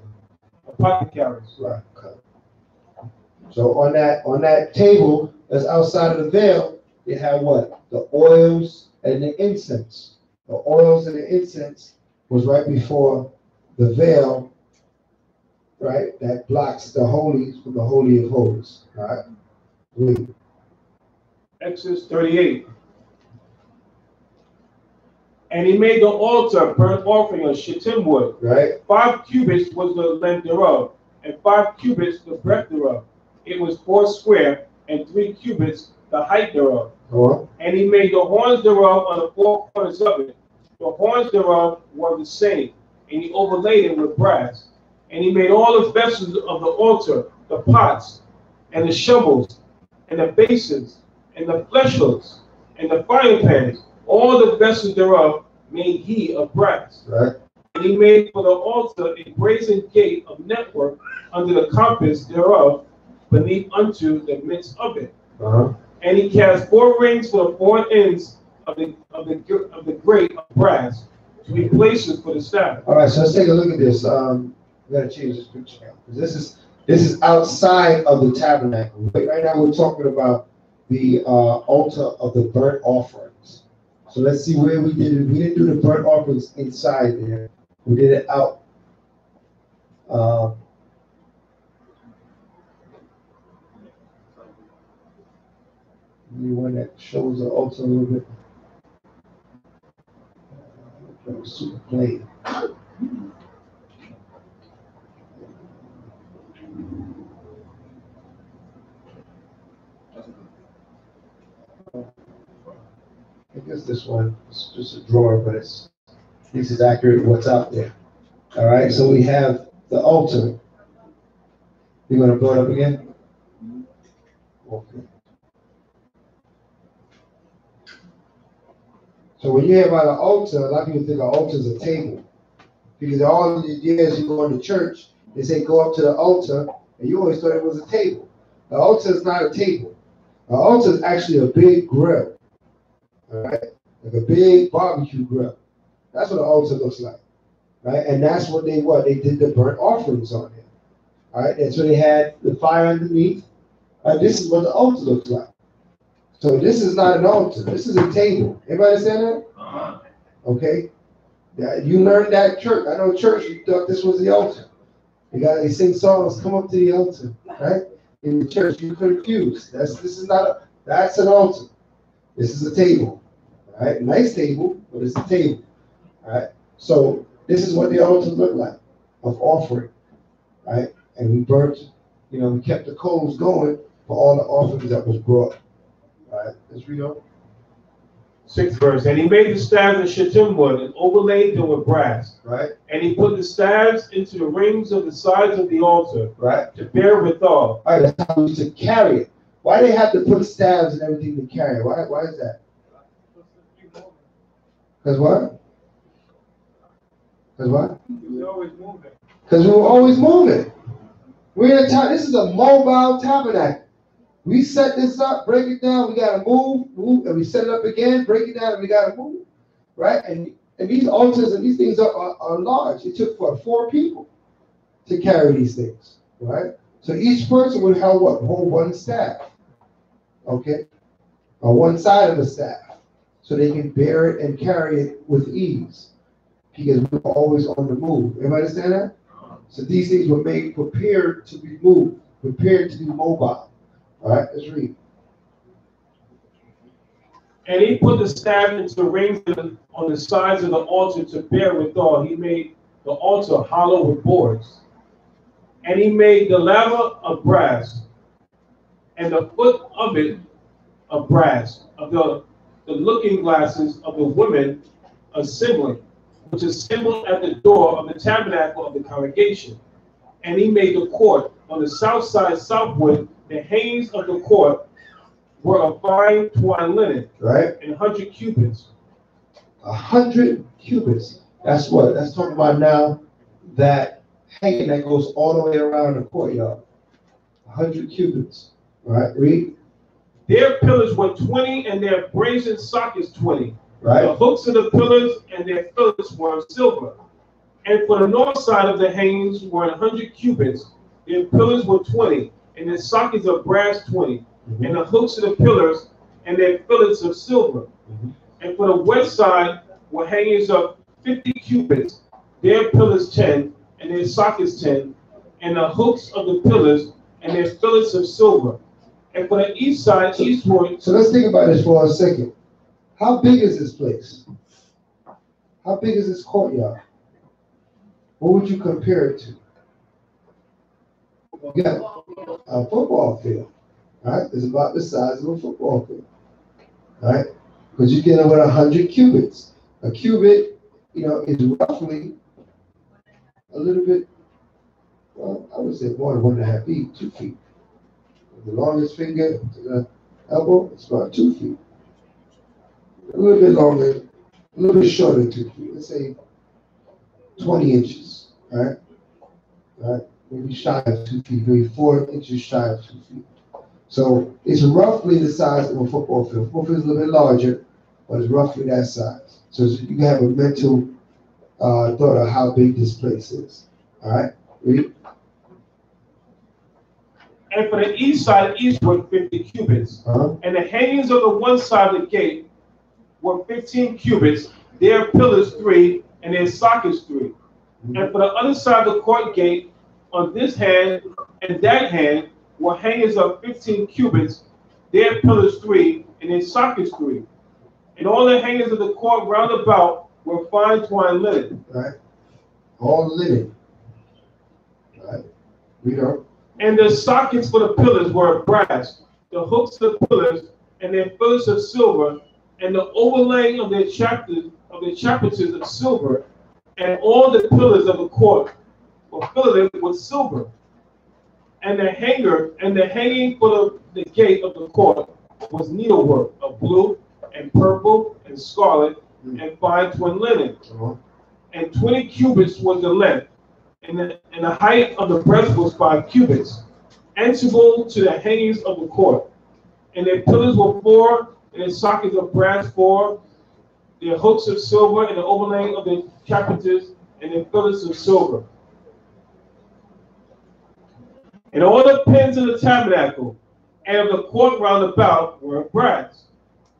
Apothecaries. Right. So on that table that's outside of the veil, you have what? The oils and the incense. The oils and the incense was right before the veil, right? That blocks the holies from the Holy of Holies. All right. Read. Exodus 38. And he made the altar burnt offering of shittim wood. Right. 5 cubits was the length thereof, and 5 cubits the breadth thereof. It was 4 square, and 3 cubits the height thereof. And he made the horns thereof on the 4 corners of it. The horns thereof were the same, and he overlaid it with brass. And he made all the vessels of the altar, the pots, and the shovels, and the basins, and the flesh hooks, and the frying pans. All the vessels thereof made he of brass. Right. And he made for the altar a brazen gate of network under the compass thereof, beneath unto the midst of it. And he cast 4 rings for the 4 ends of the grate of brass, to be places for the staff. All right, so let's take a look at this. We gotta change this picture now, because this is outside of the tabernacle. Right now we're talking about the altar of the burnt offerings. So let's see where we did it. We didn't do the burnt offerings inside there. We did it out. The one that shows the altar a little bit. Super plate. I guess this one is just a drawer, but this is accurate what's out there. All right, so we have the altar. You want to blow it up again? Okay. So when you hear about an altar, a lot of people think an altar is a table. Because all the years you go into church, they say go up to the altar, and you always thought it was a table. The altar is not a table. The altar is actually a big grill. All right? Like a big barbecue grill. That's what an altar looks like. Right? And that's what they did the burnt offerings on it. All right? And so they had the fire underneath. This is what the altar looks like. So this is not an altar. This is a table. Everybody understand that? Okay. Yeah, you learned that church. I know church, you thought this was the altar. They sing songs, come up to the altar, right? In the church, you're confused. That's an altar. This is a table. All right, nice table, but it's a table. All right. So this is what the altar looked like of offering. Right? And we burnt, we kept the coals going for all the offerings that was brought. All right, let's read on. 6th verse. And he made the staves of shittim wood and overlaid them with brass. Right. And he put the staves into the rings of the sides of the altar. Right. To bear withal. All right, that's how we used to carry it. Why they have to put staves and everything to carry it? Why is that? Because what? Because what? Because we were always moving. We're in a time. This is a mobile tabernacle. We set this up, break it down, we gotta move, and we set it up again, break it down, and we gotta move. Right? And these altars and these things are large. It took 4 people to carry these things. Right? So each person would have what? Hold one staff. Okay? On one side of the staff. So they can bear it and carry it with ease. Because we were always on the move. Everybody understand that? So these things were made prepared to be moved, prepared to be mobile. All right, let's read. And he put the staff into the rings on the sides of the altar to bear withal. He made the altar hollow with boards. And he made the laver of brass, and the foot of it of brass, of the looking glasses of the women assembling, which assembled at the door of the tabernacle of the congregation. And he made the court on the south side southward, the hangings of the court were of fine twined linen, right? and 100 cubits. 100 cubits. That's what? That's talking about now that hanging that goes all the way around the courtyard. 100 cubits. Right? Read. Their pillars were 20, and their brazen sockets 20. Right? The hooks of the pillars and their fillets were of silver. And for the north side of the hangings were 100 cubits. Their pillars were 20, and their sockets of brass 20. And the hooks of the pillars and their fillets of silver. And for the west side were hangings of 50 cubits, their pillars 10, and their sockets 10, and the hooks of the pillars and their fillets of silver. And for the east side, eastward. So let's think about this for a second. How big is this place? How big is this courtyard? What would you compare it to? You got a football field, right? It's about the size of a football field, right? Because you're dealing with 100 cubits. A cubit, is roughly a little bit, well, I would say more than 1.5 feet, 2 feet. The longest finger to the elbow, it's about 2 feet. A little bit longer, a little bit shorter than 2 feet. Let's say 20 inches, right? Right? Maybe shy of 2 feet, maybe 4 inches shy of 2 feet. So it's roughly the size of a football field. Football field is a little bit larger, but it's roughly that size. So you can have a mental thought of how big this place is. All right? Read. And for the east side, eastward 50 cubits. And the hangings of the one side of the gate were 15 cubits, their pillars 3, and their sockets 3. And for the other side of the court gate, on this hand and that hand, were hangings of 15 cubits, their pillars 3, and their sockets 3. And all the hangings of the court round about were fine twined linen. Right. All linen. Right. Read on. And the sockets for the pillars were of brass, the hooks of the pillars, and their fillets of silver, and the overlaying of their chapiters of silver, and all the pillars of the court were filled with silver. And the hanging for the gate of the court was needlework of blue and purple and scarlet and fine twined linen. And 20 cubits was the length, and the height of the breadth was 5 cubits, answerable to the hangings of the court. And their pillars were 4, and their sockets of brass 4, their hooks of silver, and the overlaying of their chapiters, and their fillets of silver. And all the pins of the tabernacle and of the court round about were of brass.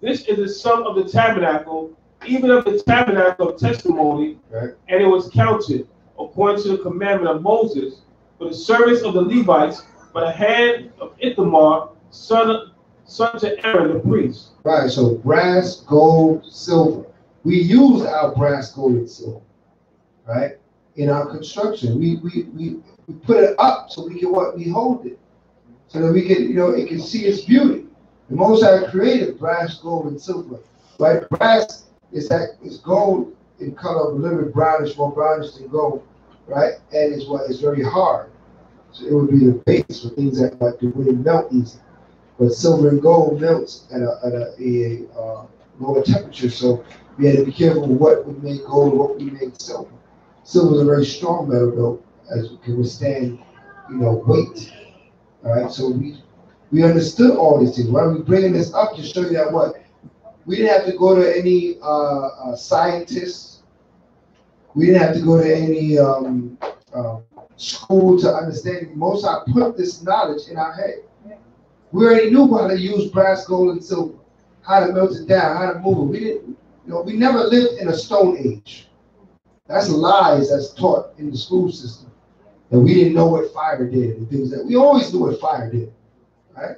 This is the sum of the tabernacle, even of the tabernacle of testimony, and it was counted, according to the commandment of Moses, for the service of the Levites by the hand of Ithamar, son to Aaron the priest. Right, so brass, gold, silver. We use our brass, gold, and silver, right? In our construction, we put it up so we can we hold it, so that we can, it can see its beauty. The Most High created brass, gold, and silver, right? Brass is gold in color, a little bit brownish, more brownish than gold, right? And it's very hard, so it would be the base for things that would melt easy. But silver and gold melts at a lower temperature, so we had to be careful with what we make gold and what we make silver. Silver is a very strong metal, though, as it can withstand, weight. All right, so we understood all these things. Why are we bringing this up to show you that we didn't have to go to any scientists. We didn't have to go to any school to understand. Most I put this knowledge in our head. We already knew how to use brass, gold, and silver, how to melt it down, how to move it. We didn't, we never lived in a stone age. That's lies that's taught in the school system. And we didn't know what fire did and things that we always knew what fire did, right?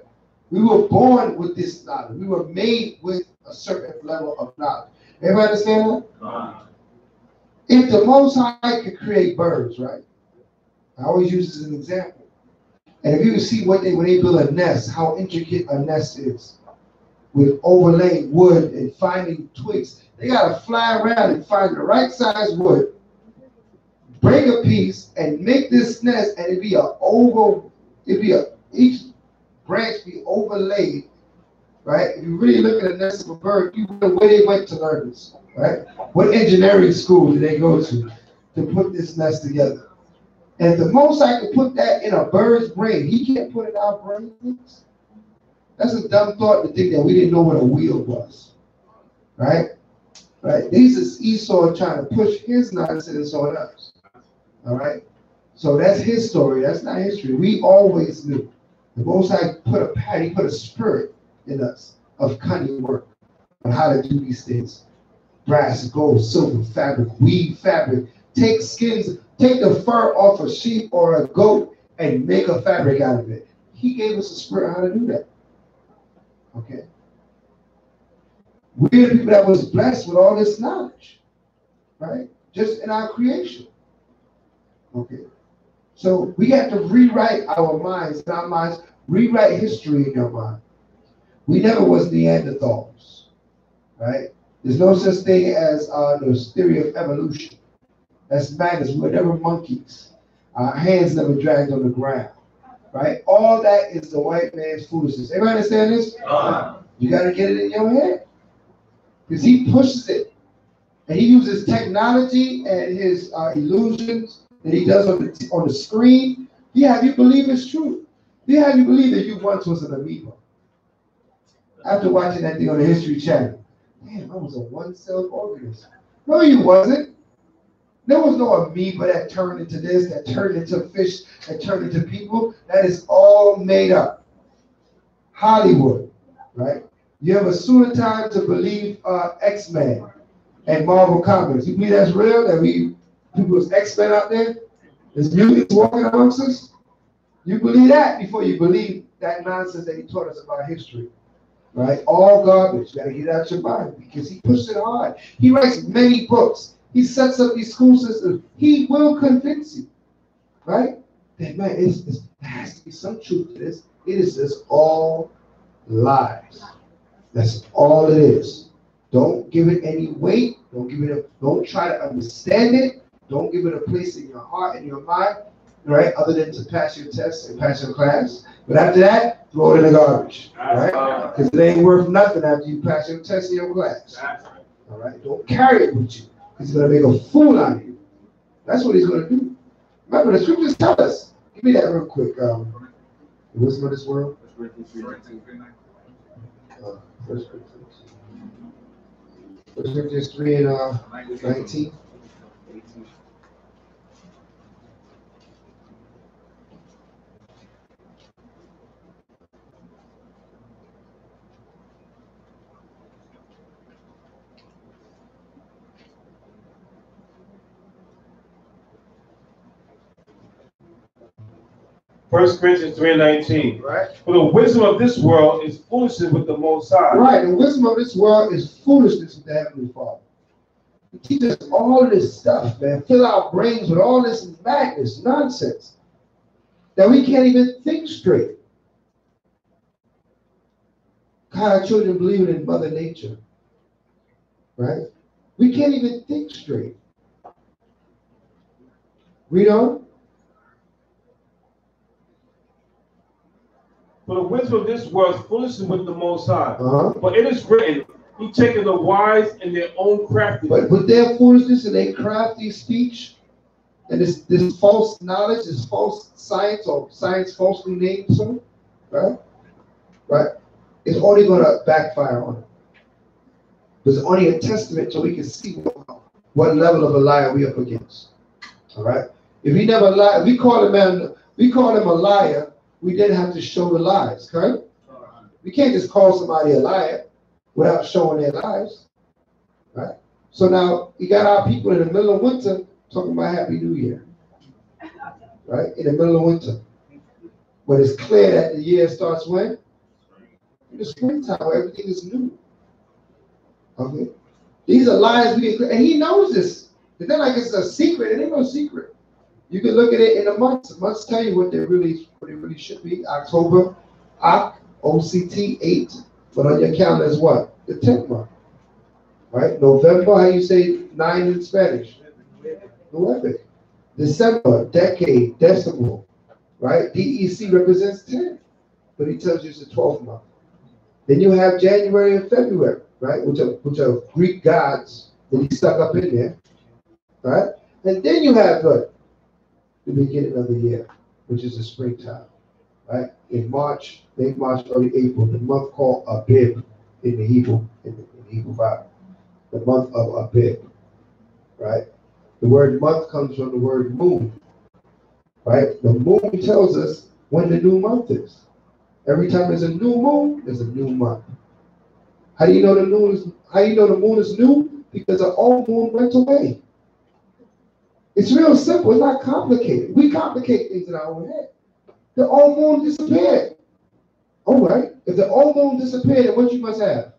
We were born with this knowledge. We were made with a certain level of knowledge. Everybody understand that? If the Most High could create birds, right? I always use this as an example. And if you can see when they build a nest, how intricate a nest is, with overlaying wood and finding twigs. They gotta fly around and find the right size wood, break a piece, and make this nest, and each branch be overlaid right? If you really look at the nest of a bird, you know where they went to learn this, right? What engineering school did they go to put this nest together? And if the Most High could put that in a bird's brain, he can't put it in our brains. That's a dumb thought to think that we didn't know what a wheel was, right? Right? This is Esau trying to push his nonsense on us, all right? So that's his story. That's not history. We always knew. The Most High put a pad, he put a spirit in us of cunning work on how to do these things. Brass, gold, silver, fabric, weave fabric. Take skins, take the fur off a sheep or a goat and make a fabric out of it. He gave us a spirit how to do that. Okay. We're the people that was blessed with all this knowledge, right? Just in our creation. Okay. So we have to rewrite our minds, in our minds, rewrite history in your mind. We never was Neanderthals, right? There's no such thing as the theory of evolution. That's madness. We were never monkeys. Our hands never dragged on the ground, right? All that is the white man's foolishness. Everybody understand this? You got to get it in your head. Because he pushes it. And he uses technology and his illusions that he does on the screen. He have you believe it's true. He have you believe that you once was an amoeba. After watching that thing on the History Channel. Damn, I was a one-celled organism. No, you wasn't. There was no amoeba that turned into this, that turned into fish, that turned into people. That is all made up. Hollywood, right? You have a sooner time to believe X-Men and Marvel Comics. You believe that's real? That people's X-Men out there? There's mutants walking amongst us? You believe that before you believe that nonsense that he taught us about history. Right? All garbage. You gotta get out your mind because he pushed it hard. He writes many books. He sets up these school systems. He will convince you. Right? That man, there has to be some truth to this. It is just all lies. That's all it is. Don't give it any weight. Don't try to understand it. Don't give it a place in your heart and your mind, right? Other than to pass your tests and pass your class. But after that, throw it in the garbage, right? Because it ain't worth nothing after you pass your test in your class. All right? Don't carry it with you. He's going to make a fool out of you. That's what he's going to do. Remember, the scriptures tell us. Give me that real quick. The wisdom of this world. 1 Corinthians 3 and 19. First Corinthians 3:19. Right. For the wisdom of this world is foolishness with the Most High. Right. The wisdom of this world is foolishness with the Heavenly Father. He teaches us all of this stuff, man. Fill our brains with all this madness, nonsense, that we can't even think straight. God, our children believing in Mother Nature. Right? We can't even think straight. Read on. For the wisdom of this world is foolishness with the Most High. But it is written, He taketh the wise in their own craftiness. But with their foolishness and their crafty speech, and this false knowledge, this false science, or science falsely named so, right? Right? It's only going to backfire on it. There's only a testament so we can see what level of a liar we up against. All right? If he never lied, we call him a liar, we didn't have to show the lies, correct? We can't just call somebody a liar without showing their lies, right? So now you got our people in the middle of winter talking about Happy New Year, right? In the middle of winter. But it's clear that the year starts when? In the springtime where everything is new. Okay? These are lies and he knows this. It's not like it's a secret. It ain't no secret. You can look at it in the months. Months tell you what they really should be. October, OCT 8. But on your calendar is what? The 10th month. Right? November, how you say 9 in Spanish? 11. December, decade, decimal. Right? DEC represents 10. But he tells you it's the 12th month. Then you have January and February, right? Which are Greek gods that he stuck up in there, right? And then you have what? The beginning of the year, which is the springtime, right? In March, late March, early April, the month called Abib in the Hebrew, in the Hebrew Bible. The month of Abib, right? The word month comes from the word moon, right? The moon tells us when the new month is. Every time there's a new moon, there's a new month. How do you know the moon is? How do you know the moon is new? Because the old moon went away. It's real simple. It's not complicated. We complicate things in our own head. The old moon disappeared. All right. If the old moon disappeared, then what you must have?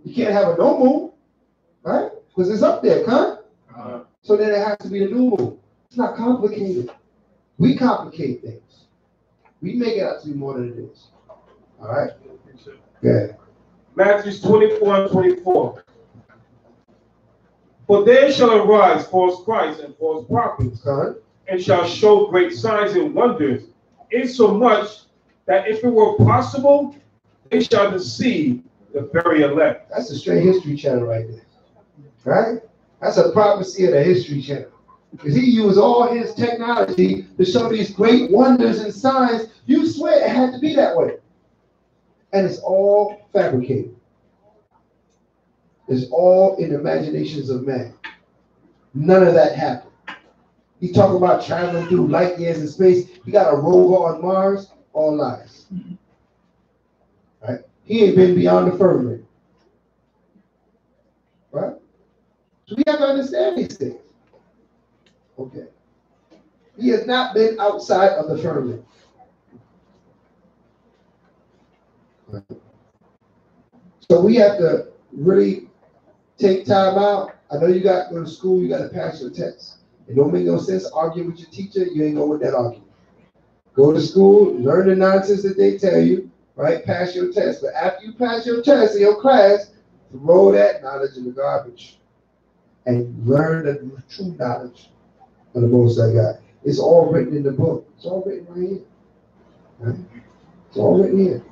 You can't have a no moon, right? Because it's up there, huh? So then it has to be the new moon. It's not complicated. We complicate things. We make it out to be more than it is. All right? Yeah. Matthew 24:24. For there shall arise false Christs and false prophets, and shall show great signs and wonders, insomuch that if it were possible, they shall deceive the very elect. That's a straight History Channel right there. Right? That's a prophecy of the History Channel. Because he used all his technology to show these great wonders and signs. You swear it had to be that way. And it's all fabricated. It's all in the imaginations of man. None of that happened. He's talking about traveling through light years in space. He got a rover on Mars. All lies. Right? He ain't been beyond the firmament. Right? So we have to understand these things. Okay. He has not been outside of the firmament. Right. So we have to really take time out. I know you got to go to school, you got to pass your test. It don't make no sense arguing with your teacher, you ain't going with that argument. Go to school, learn the nonsense that they tell you, right? Pass your test. But after you pass your test in your class, throw that knowledge in the garbage and learn the true knowledge of the Most High God. It's all written in the book. It's all written right here. Right? It's all written here.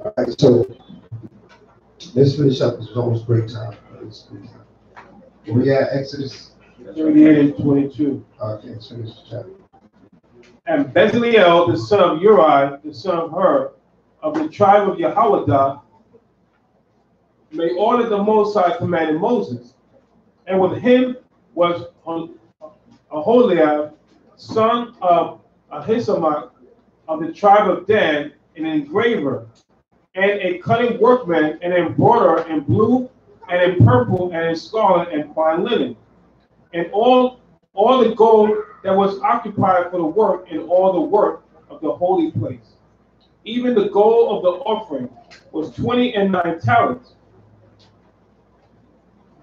All right, so let's finish up. It's almost break time. We at Exodus 38:22. Okay, let's finish the chapter. And Bezaleel, the son of Uri, the son of Hur, of the tribe of Yehoiada, made all that the Most High commanded Moses. And with him was Aholiab, son of Ahisamach, of the tribe of Dan, an engraver, and a cunning workman, an embroiderer in blue, and in purple, and in scarlet, and fine linen. And all the gold that was occupied for the work, and all the work of the holy place. Even the gold of the offering was 29 talents,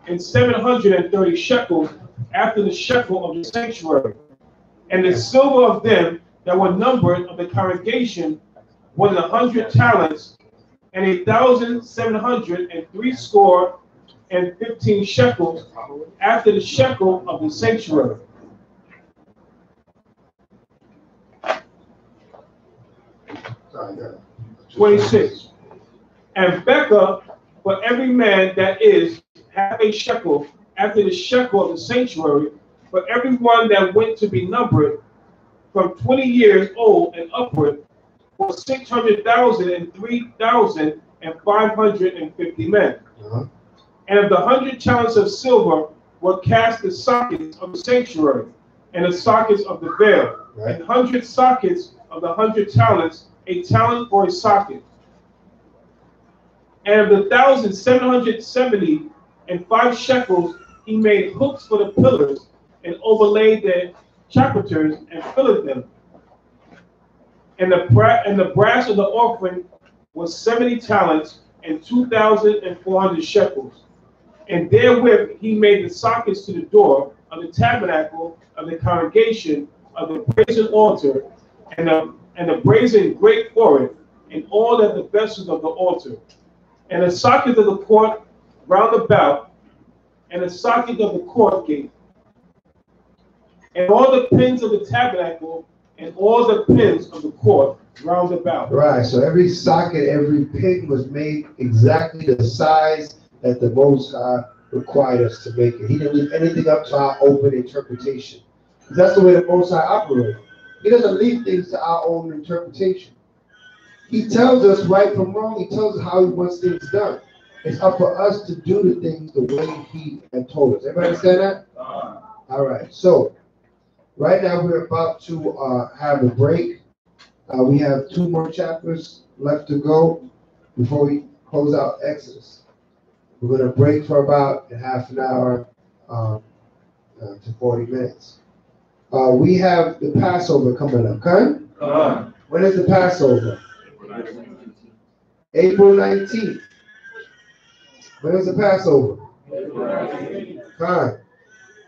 and 730 shekels after the shekel of the sanctuary. And the silver of them that were numbered of the congregation was 100 talents, and 1,760 shekels after the shekel of the sanctuary. Sorry, 26. And Becca, for every man that is half a shekel after the shekel of the sanctuary, for every one that went to be numbered from 20 years old and upward, for 600,000 and 3,550 men. And of the 100 talents of silver were cast the sockets of the sanctuary, and the sockets of the veil, and 100 sockets of the 100 talents, a talent for a socket. And of the 1,775 shekels, he made hooks for the pillars, and overlaid their chapiters, and filled them. And the brass of the offering was 70 talents, and 2,400 shekels. And therewith he made the sockets to the door of the tabernacle of the congregation of the brazen altar, and the brazen grate for it, and all that the vessels of the altar, and the sockets of the court round about, and the socket of the court gate, and all the pins of the tabernacle, and all the pins of the court round about. Right, so every socket, every pin was made exactly the size that the Most High required us to make it. He didn't leave anything up to our open interpretation. That's the way the Most High operates. He doesn't leave things to our own interpretation. He tells us right from wrong. He tells us how he wants things done. It's up for us to do the things the way he had told us. Everybody understand that? All right, so right now we're about to have a break. We have 2 more chapters left to go before we close out Exodus. We're going to break for about a half an hour to 40 minutes. We have the Passover coming up, okay? When is the Passover? April 19th. When is the Passover? Fine.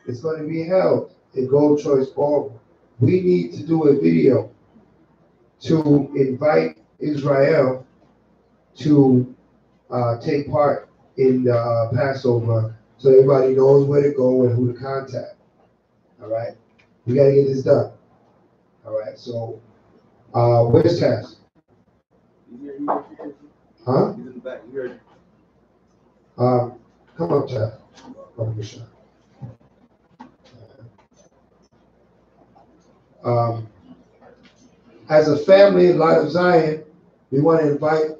It's going to be held in Gold Choice Ballroom. We need to do a video to invite Israel to take part in the Passover so everybody knows where to go and who to contact. All right? We got to get this done. All right? So, where's Cass? Huh? He's in the back. You heard? Come on, Chad. Come on, as a family in Light of Zion, we want to invite,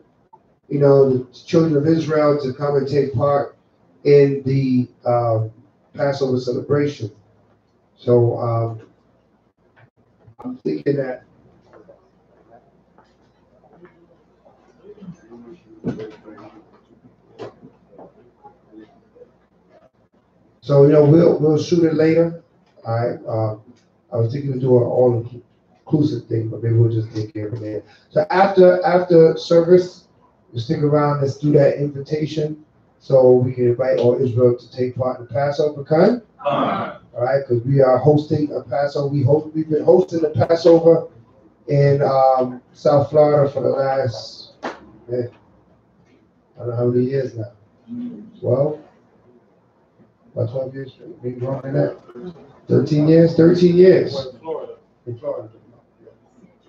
the children of Israel to come and take part in the Passover celebration. So I'm thinking that we'll shoot it later. All right. I was thinking to do an all-inclusive thing, but maybe we'll just take care of it later. So after service, you stick around. Let's do that invitation so we can invite all Israel to take part in the Passover. Okay? All right, because we are hosting a Passover. We've been hosting the Passover in South Florida for the last, I don't know how many years now. 12? About 12 years? Maybe longer than that. 13 years? 13 years. In Florida.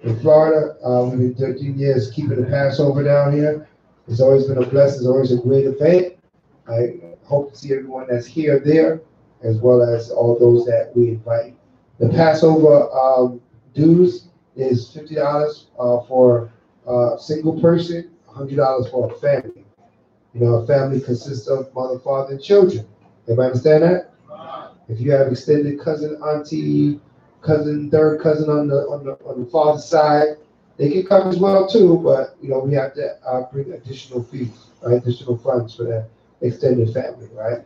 In Florida, we've been 13 years keeping the Passover down here. It's always been a blessing. It's always a great event. I hope to see everyone that's here there, as well as all those that we invite. The Passover dues is $50 for a single person, $100 for a family. A family consists of mother, father, and children. Everybody understand that? If you have extended cousin, auntie, cousin, third cousin on the father's side, they can come as well too. But we have to bring additional fees, right? Additional funds for that extended family, right?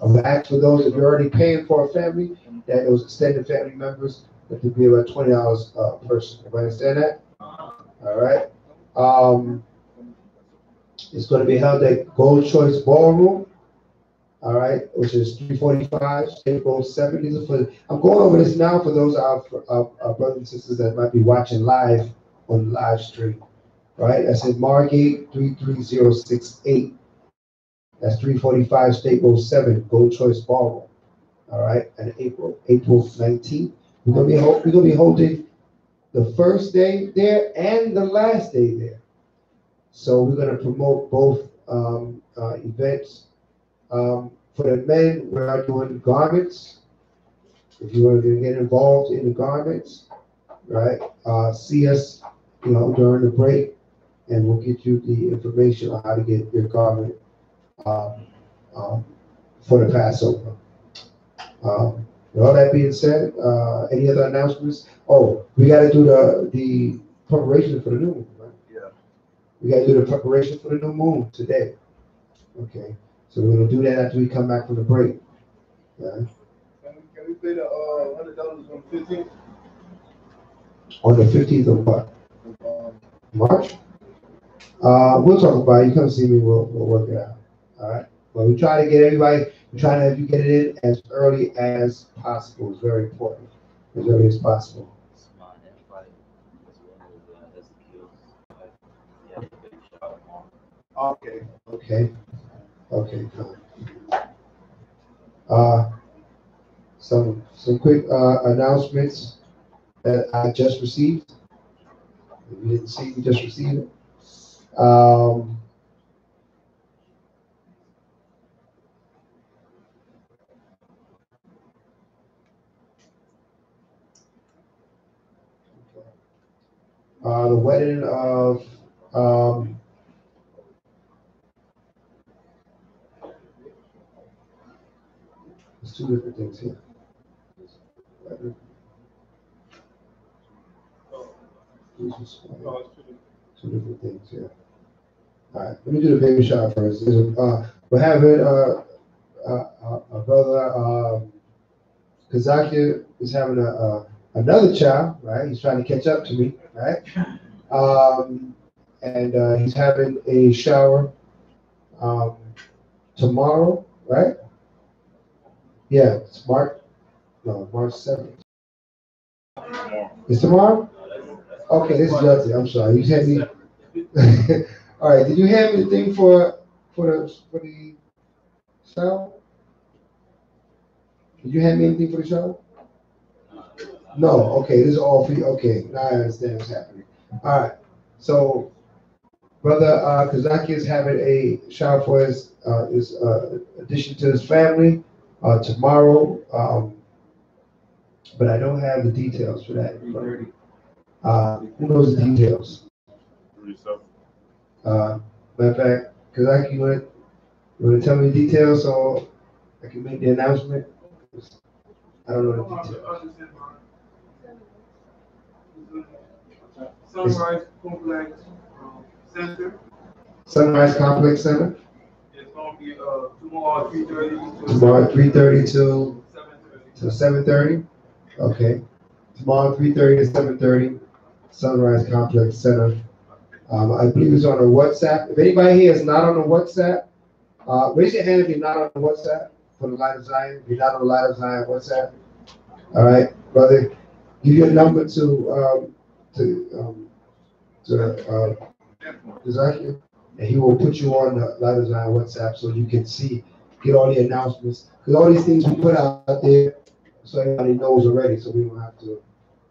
I'm gonna ask for those if you're already paying for a family, that those extended family members that to be about $20 a person. Everybody understand that? All right. It's going to be held at Gold Choice Ballroom. All right, which is 345 State Road 7. These are for, I'm going over this now for those our brothers and sisters that might be watching live on the live stream. All right, that's in Margate 33068. That's 345 State Road 7, Gold Choice Ballroom. All right, and April 19th. We're gonna be holding the first day there and the last day there. So we're gonna promote both events. For the men, we are doing garments. If you want to get involved in the garments, right? See us, during the break, and we'll get you the information on how to get your garment for the Passover. With all that being said, any other announcements? Oh, we got to do the preparation for the new moon, right? Yeah. We got to do the preparation for the new moon today. Okay. So we're gonna do that after we come back from the break. Yeah. Can we pay the $100 on the 15th? On the 15th of what? March? We'll talk about it. You come see me, we'll work it out. All right. But we try to get everybody, we try to have you get it in as early as possible. It's very important. As early as possible. Okay. Okay, fine. Some quick announcements. that I just received. If you didn't see, you just received it. Um, the wedding of there's two different things here. Two different things here. All right, let me do the baby shower first. We're having a brother, Kazakia is having another child, right? He's trying to catch up to me, right? And he's having a shower tomorrow, right? Yeah, it's March 7th. It's tomorrow? Okay, this is Judge. I'm sorry. You had me. All right. Did you have anything for the show? Did you have anything for the show? No. Okay. This is all for you. Okay. Now I understand what's happening. All right. So, brother Kazaki is having a shower for his addition to his family tomorrow. But I don't have the details for that. Who knows the details? Matter of fact, Kazaki, you want to tell me the details so I can make the announcement? I don't know the details. Sunrise Complex Center. Sunrise Complex Center? It's going to be tomorrow 3:30. Tomorrow 3:30 to 7:30? Okay. Tomorrow 3:30 to 7:30, Sunrise Complex Center. I believe it's on a WhatsApp. If anybody here is not on the WhatsApp, raise your hand if you're not on the WhatsApp for the Light of Zion. If you're not on the Light of Zion WhatsApp, all right, brother, give your number to Ezekiel, and he will put you on the Light of Zion WhatsApp so you can get all the announcements. Because all these things we put out there, so everybody knows already, so we don't have to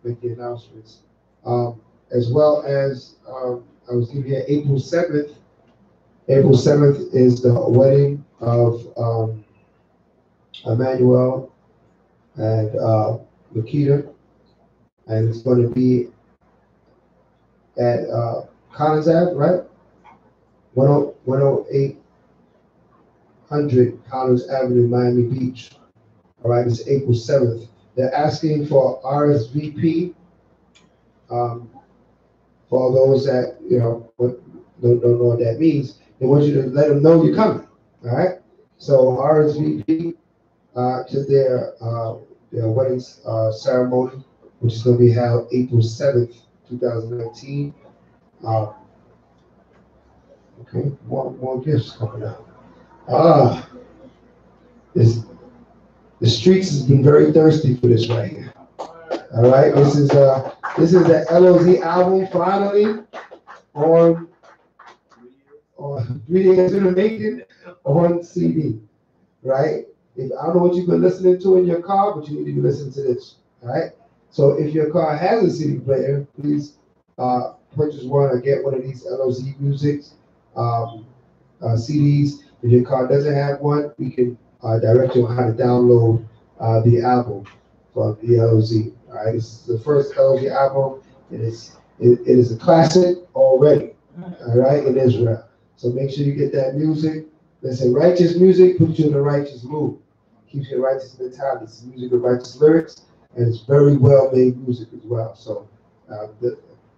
make the announcements. As well as I was giving you April 7th. April 7th is the wedding of Emmanuel and Lakita, and it's going to be at Collins Ave, right? 10800 Collins Avenue, Miami Beach. All right, it's April 7th. They're asking for RSVP. For those that don't know what that means, they want you to let them know you're coming. All right. So RSVP to their wedding ceremony, which is going to be held April 7th, 2019. Okay, more gifts coming out. The streets has been very thirsty for this right here. All right, this is the LOZ album finally on 3 years in the making on CD. Right? I don't know what you've been listening to in your car, but you need to be listening to this. All right. So if your car has a CD player, please purchase one or get one of these LOZ Music CDs. If your car doesn't have one, we can direct you on how to download the album from the LOZ. All right, this is the first LOZ album. It is a classic already. All right, in Israel. So make sure you get that music. They say righteous music puts you in a righteous mood, keeps you in righteous mentality. It's music with righteous lyrics, and it's very well made music as well. So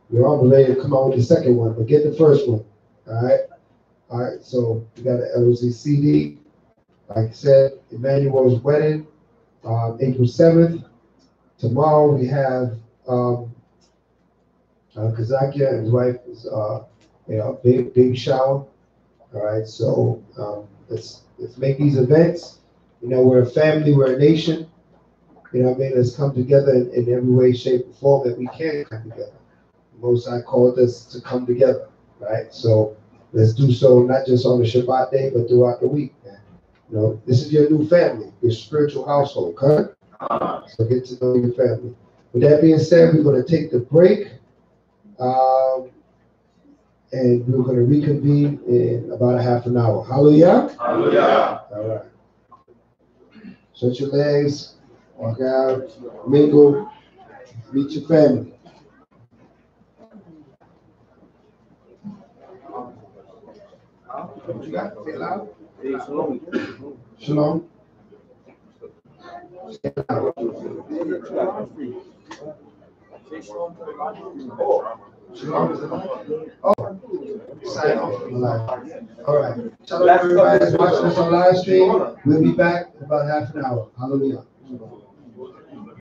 we're all ready to come out with the second one, but get the first one. All right. So we got an LOZ CD. Like I said, Emmanuel's wedding, April 7th. Tomorrow we have Kazakia and his wife is big shower. All right, so let's make these events. We're a family, we're a nation. Let's come together in every way, shape, or form that we can come together. The Most High called us to come together, right? So let's do so not just on the Shabbat day, but throughout the week. This is your new family, your spiritual household, correct? So get to know your family. With that being said, we're going to take the break. And we're going to reconvene in about a half an hour. Hallelujah. Hallelujah. All right. Stretch your legs, walk out, mingle, meet your family. What you got? Say it loud. Shalom. Say it loud. Shalom is the mic. Oh, sign off from the live. All right. Shalom, everybody that's watching us on live stream. We'll be back in about half an hour. Hallelujah.